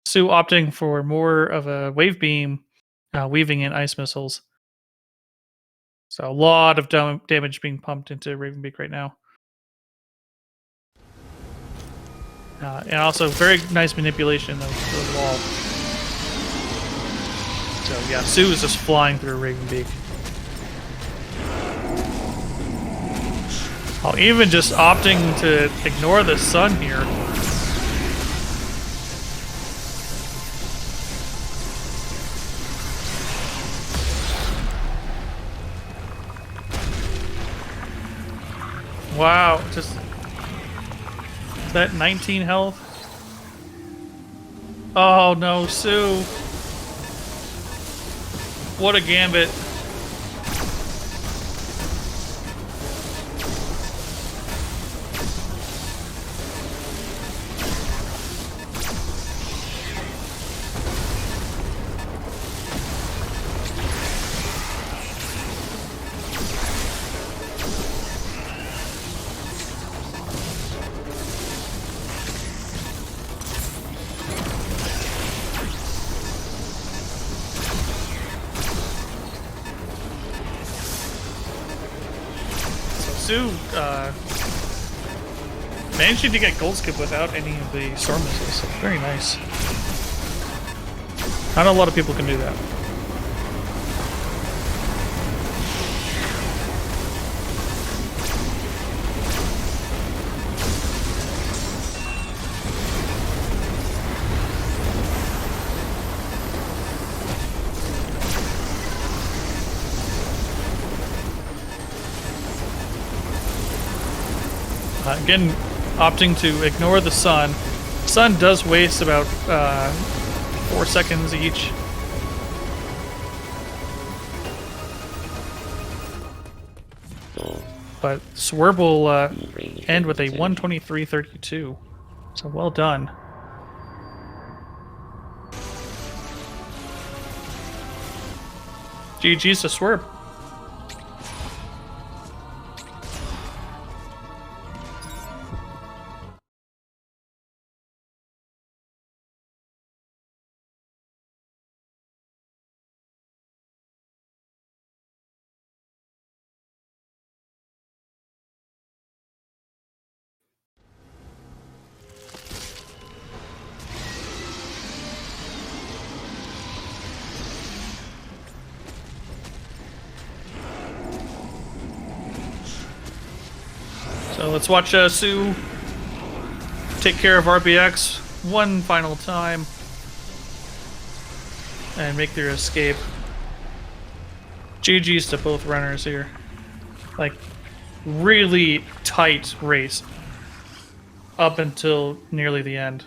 Sue opting for more of a wave beam, weaving in ice missiles. So a lot of damage being pumped into Ravenbeak right now. And also very nice manipulation of the wall. So yeah, Sue is just flying through Ravenbeak. Oh, even just opting to ignore the sun here. Wow, just... Is that 19 health? Oh no, Sue. What a gambit. Sue, managing to get gold skip without any of the storm missiles. Very nice. Not a lot of people can do that. Again, opting to ignore the sun. The sun does waste about 4 seconds each. But Swerb will end with a 123.32. So well done. GG's to Swerb. So let's watch Sue take care of RBX one final time and make their escape. GG's to both runners here. Like, really tight race up until nearly the end.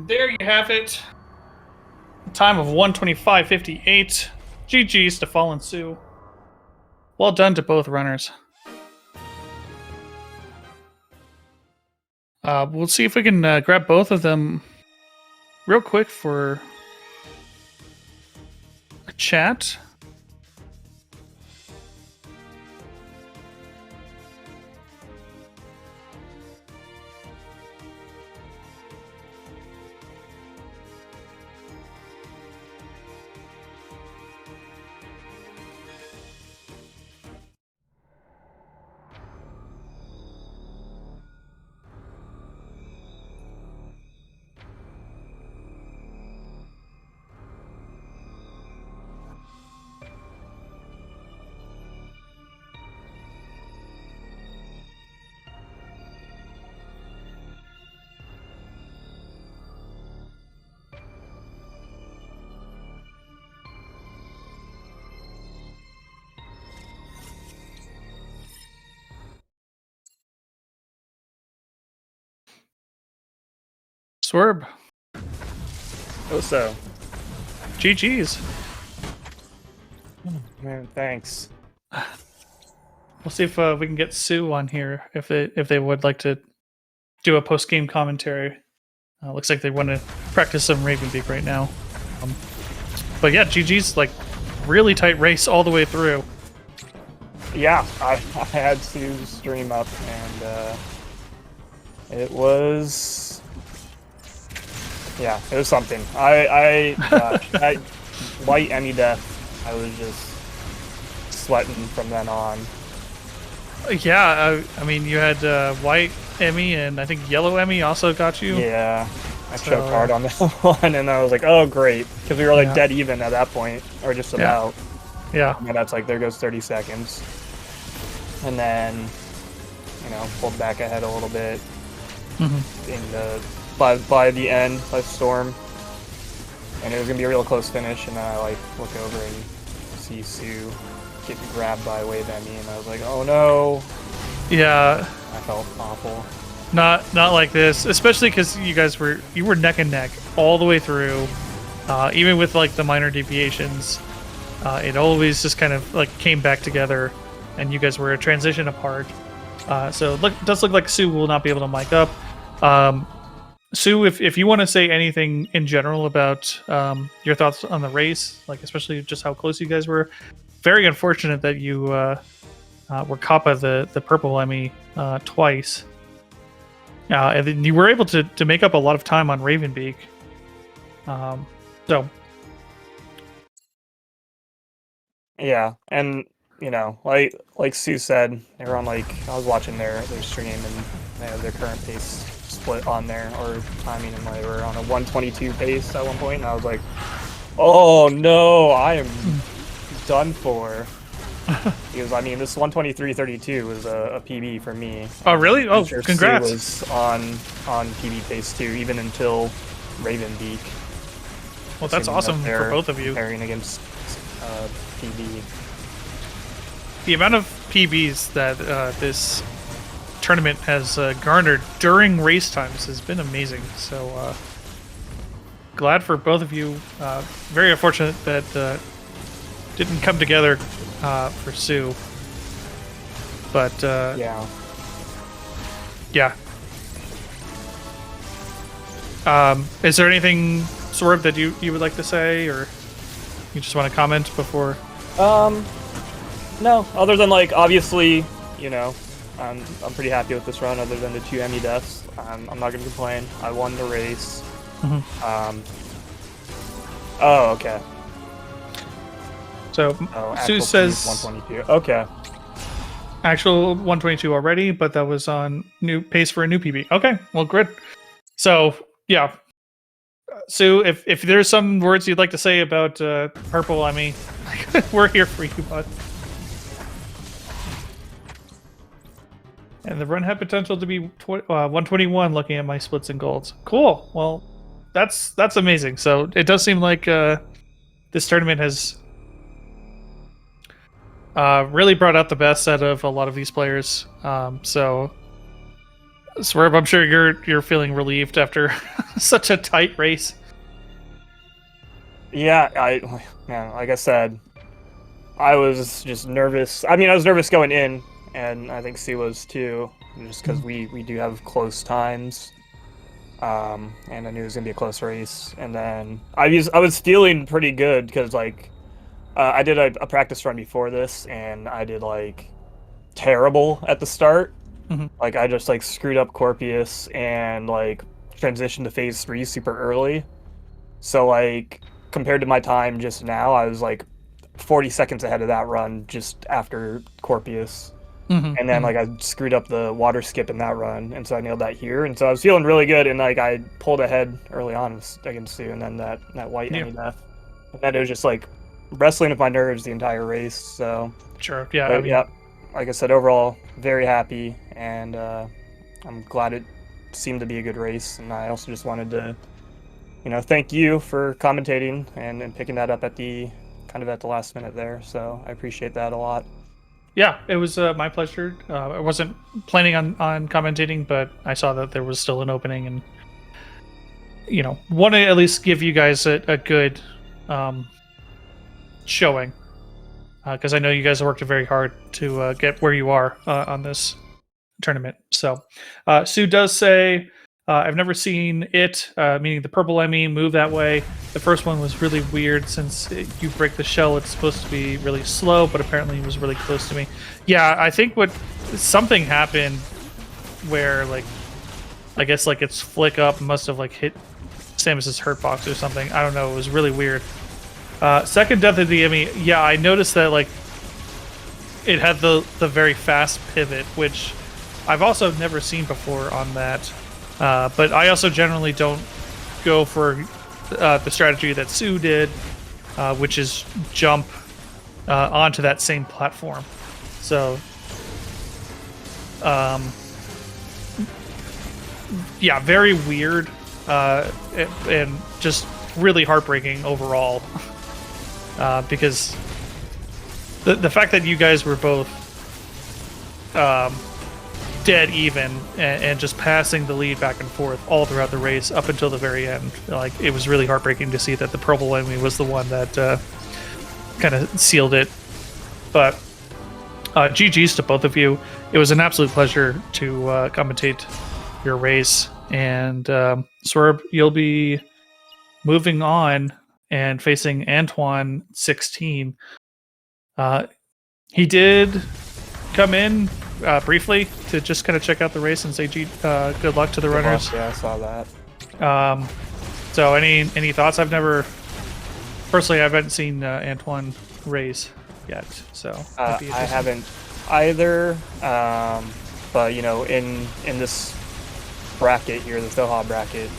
And there you have it. Time of 1:25:58. GG's to Fallen Sue. Well done to both runners. We'll see if we can grab both of them real quick for a chat. Swerb. Oh, so. GG's. Man, thanks. We'll see if we can get Sue on here if they would like to do a post game commentary. Looks like they want to practice some Ravenbeak right now. But yeah, GG's like really tight race all the way through. Yeah, I had to stream up, and it was, yeah, it was something. I white Emmy death, I was just sweating from then on. Yeah, I mean you had white Emmy and I think yellow Emmy also got you. Yeah, I choked hard on that one, and I was like, oh great, because we were like dead even at that point, or just about. Yeah. And that's like, there goes 30 seconds. And then, you know, pulled back ahead a little bit. In the by the end, by Storm. And it was gonna be a real close finish, and then I like look over and see Sue get grabbed by Wave Emmy, and I was like, oh no. Yeah. I felt awful. Not like this, especially because you guys were neck and neck all the way through, even with like the minor deviations. It always just kind of like came back together, and you guys were a transition apart. So it does look like Sue will not be able to mic up. Sue, if you want to say anything in general about your thoughts on the race, like especially just how close you guys were. Very unfortunate that you were Kappa the purple Emmy twice. And then you were able to make up a lot of time on Ravenbeak. So yeah, and you know, like Sue said, they were on like, I was watching their stream, and they have their current pace split on there, or timing, and they were on a 122 pace at one point, and I was like, oh no, I am done for. Because I mean, this 123.32 was a PB for me. Oh really? Oh, sure congrats! Sue was on PB pace too, even until Ravenbeak. Well, that's awesome for both of you. Comparing against PB. The amount of PBs that this tournament has garnered during race times has been amazing. So glad for both of you. Very unfortunate that didn't come together for Sue. But yeah. Is there anything, Swerb, that you would like to say, or you just want to comment before? No, other than like, obviously, you know, I'm pretty happy with this run. Other than the 2 Emmy deaths, I'm not gonna complain. I won the race. Oh, okay. So Sue says 122. Okay. Actual 122 already, but that was on new pace for a new PB. Okay, well, good. So yeah, Sue, if there's some words you'd like to say about purple, I mean, we're here for you, bud. And the run had potential to be 121. Looking at my splits and golds. Cool. Well, that's amazing. So it does seem like this tournament has really brought out the best out of a lot of these players. So Swerb, I'm sure you're feeling relieved after such a tight race. Yeah, man, like I said, I was just nervous. I mean, I was nervous going in, and I think C was too, just because we do have close times. And I knew it was gonna be a close race. And then I was feeling pretty good because like I did a practice run before this, and I did like terrible at the start. Mhm. Like I just like screwed up Corpius and like transitioned to phase 3 super early. So like compared to my time just now, I was like 40 seconds ahead of that run just after Corpius. And then like I screwed up the water skip in that run, and so I nailed that here. And so I was feeling really good, and like I pulled ahead early on against Sue, and then that white Yeah. enemy death. And then it was just like wrestling with my nerves the entire race. So Sure. Yeah. but I mean, yeah, like I said, overall very happy, and I'm glad it seemed to be a good race. And I also just wanted to, thank you for commentating and picking that up at the last minute there. So I appreciate that a lot. yeah, it was my pleasure. I wasn't planning on commentating, but I saw that there was still an opening, and want to at least give you guys a good showing, because I know you guys worked very hard to get where you are on this tournament. So Sue does say, I've never seen it, meaning the purple Emmy, move that way. The first one was really weird since you break the shell. It's supposed to be really slow, but apparently it was really close to me. Yeah, I think something happened where like, I guess like its flick up must have like hit Samus's hurt box or something. I don't know. It was really weird. Second death of the Emmy. Yeah, I noticed that like it had the very fast pivot, which I've also never seen before on that. But I also generally don't go for the strategy that Sue did, which is jump onto that same platform. So, yeah, very weird and just really heartbreaking overall. Because the fact that you guys were both dead even and just passing the lead back and forth all throughout the race up until the very end, like it was really heartbreaking to see that the purple enemy was the one that kind of sealed it. But GG's to both of you. It was an absolute pleasure to commentate your race. And Swerb, you'll be moving on and facing Antoine 16. He did come in briefly to just kind of check out the race and say good luck to the runners. Yeah, I saw that. So any thoughts? I haven't seen Antoine race yet, so I haven't either. But in this bracket here, the Thoha bracket,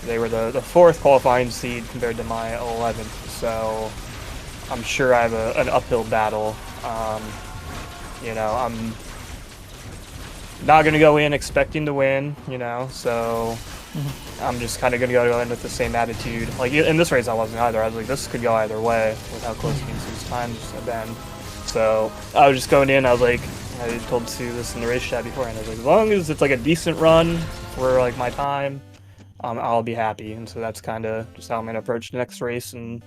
they were the fourth qualifying seed compared to my 11th. So I'm sure I have an uphill battle. I'm not going to go in expecting to win, so I'm just kind of going to go in with the same attitude. Like, in this race, I wasn't either. I was like, this could go either way with how close these times have been. So I was just going in, I was like, I told Sue this in the race chat before, and I was like, as long as it's like a decent run for like my time, I'll be happy. And so that's kind of just how I'm going to approach the next race. And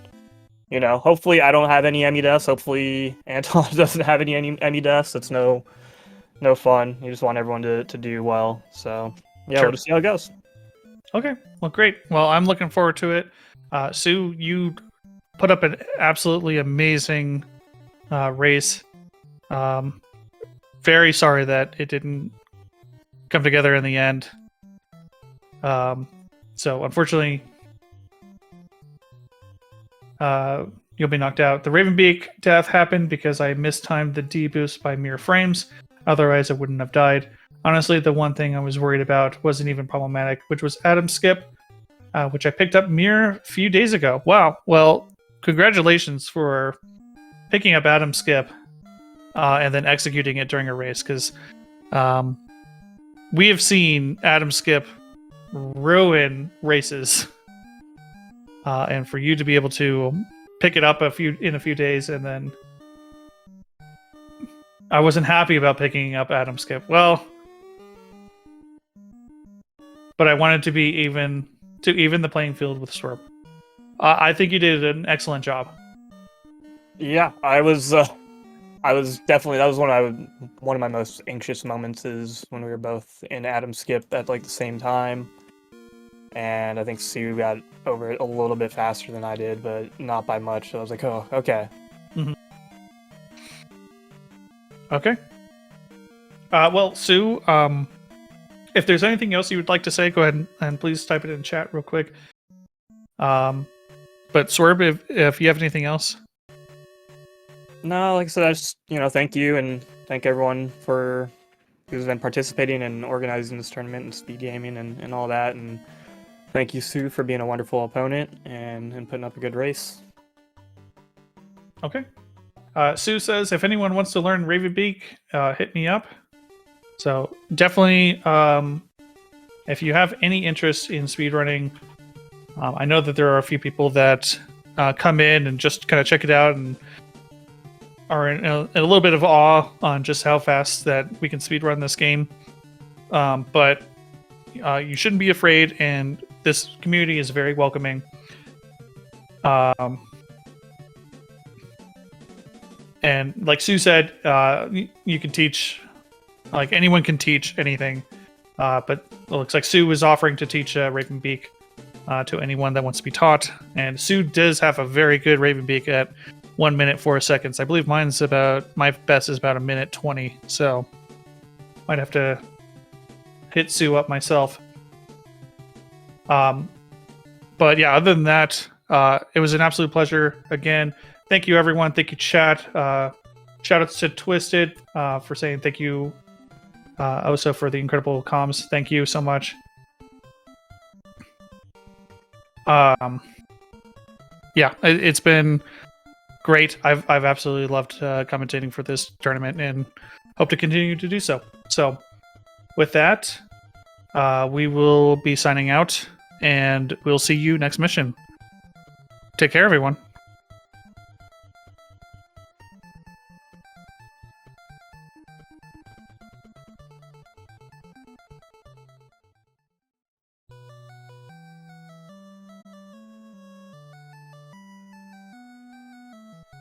hopefully I don't have any Emmy deaths. Hopefully Anton doesn't have any Emmy deaths. It's no fun. You just want everyone to do well. So yeah, Sure. We'll just see how it goes. Okay, well, great. Well, I'm looking forward to it. Sue, you put up an absolutely amazing race. Very sorry that it didn't come together in the end. So unfortunately, you'll be knocked out. The Ravenbeak death happened because I mistimed the D boost by mere frames. Otherwise, I wouldn't have died. Honestly, the one thing I was worried about wasn't even problematic, which was Adam Skip, which I picked up mere few days ago. Wow. Well, congratulations for picking up Adam Skip and then executing it during a race, because we have seen Adam Skip ruin races. And for you to be able to pick it up in a few days, and then I wasn't happy about picking up Adam Skip. Well, but I wanted to be even the playing field with Swerb. I think you did an excellent job. Yeah, I was definitely, that was one of my most anxious moments is when we were both in Adam Skip at like the same time. And I think Sue got over it a little bit faster than I did, but not by much. So I was like, oh, okay. Okay. Well, Sue, if there's anything else you would like to say, go ahead and please type it in chat real quick. But Swerb, if you have anything else. No, like I said, I just, thank you and thank everyone who's been participating and organizing this tournament and SpeedGaming and all that. And thank you, Sue, for being a wonderful opponent and putting up a good race. Okay. Sue says, if anyone wants to learn Ravenbeak, hit me up. So definitely, if you have any interest in speedrunning, I know that there are a few people that come in and just kind of check it out and are in a little bit of awe on just how fast that we can speedrun this game. But you shouldn't be afraid, and this community is very welcoming. And like Sue said, you can teach, like anyone can teach anything. But it looks like Sue is offering to teach Ravenbeak to anyone that wants to be taught. And Sue does have a very good Ravenbeak at 1 minute 4 seconds. I believe my best is about 1:20. So might have to hit Sue up myself. But yeah, other than that, it was an absolute pleasure. Again, thank you, everyone. Thank you, chat. Shout outs to Twisted for saying thank you. Also for the incredible comms. Thank you so much. Yeah, it's been great. I've absolutely loved commentating for this tournament and hope to continue to do so. So with that, we will be signing out, and we'll see you next mission. Take care, everyone.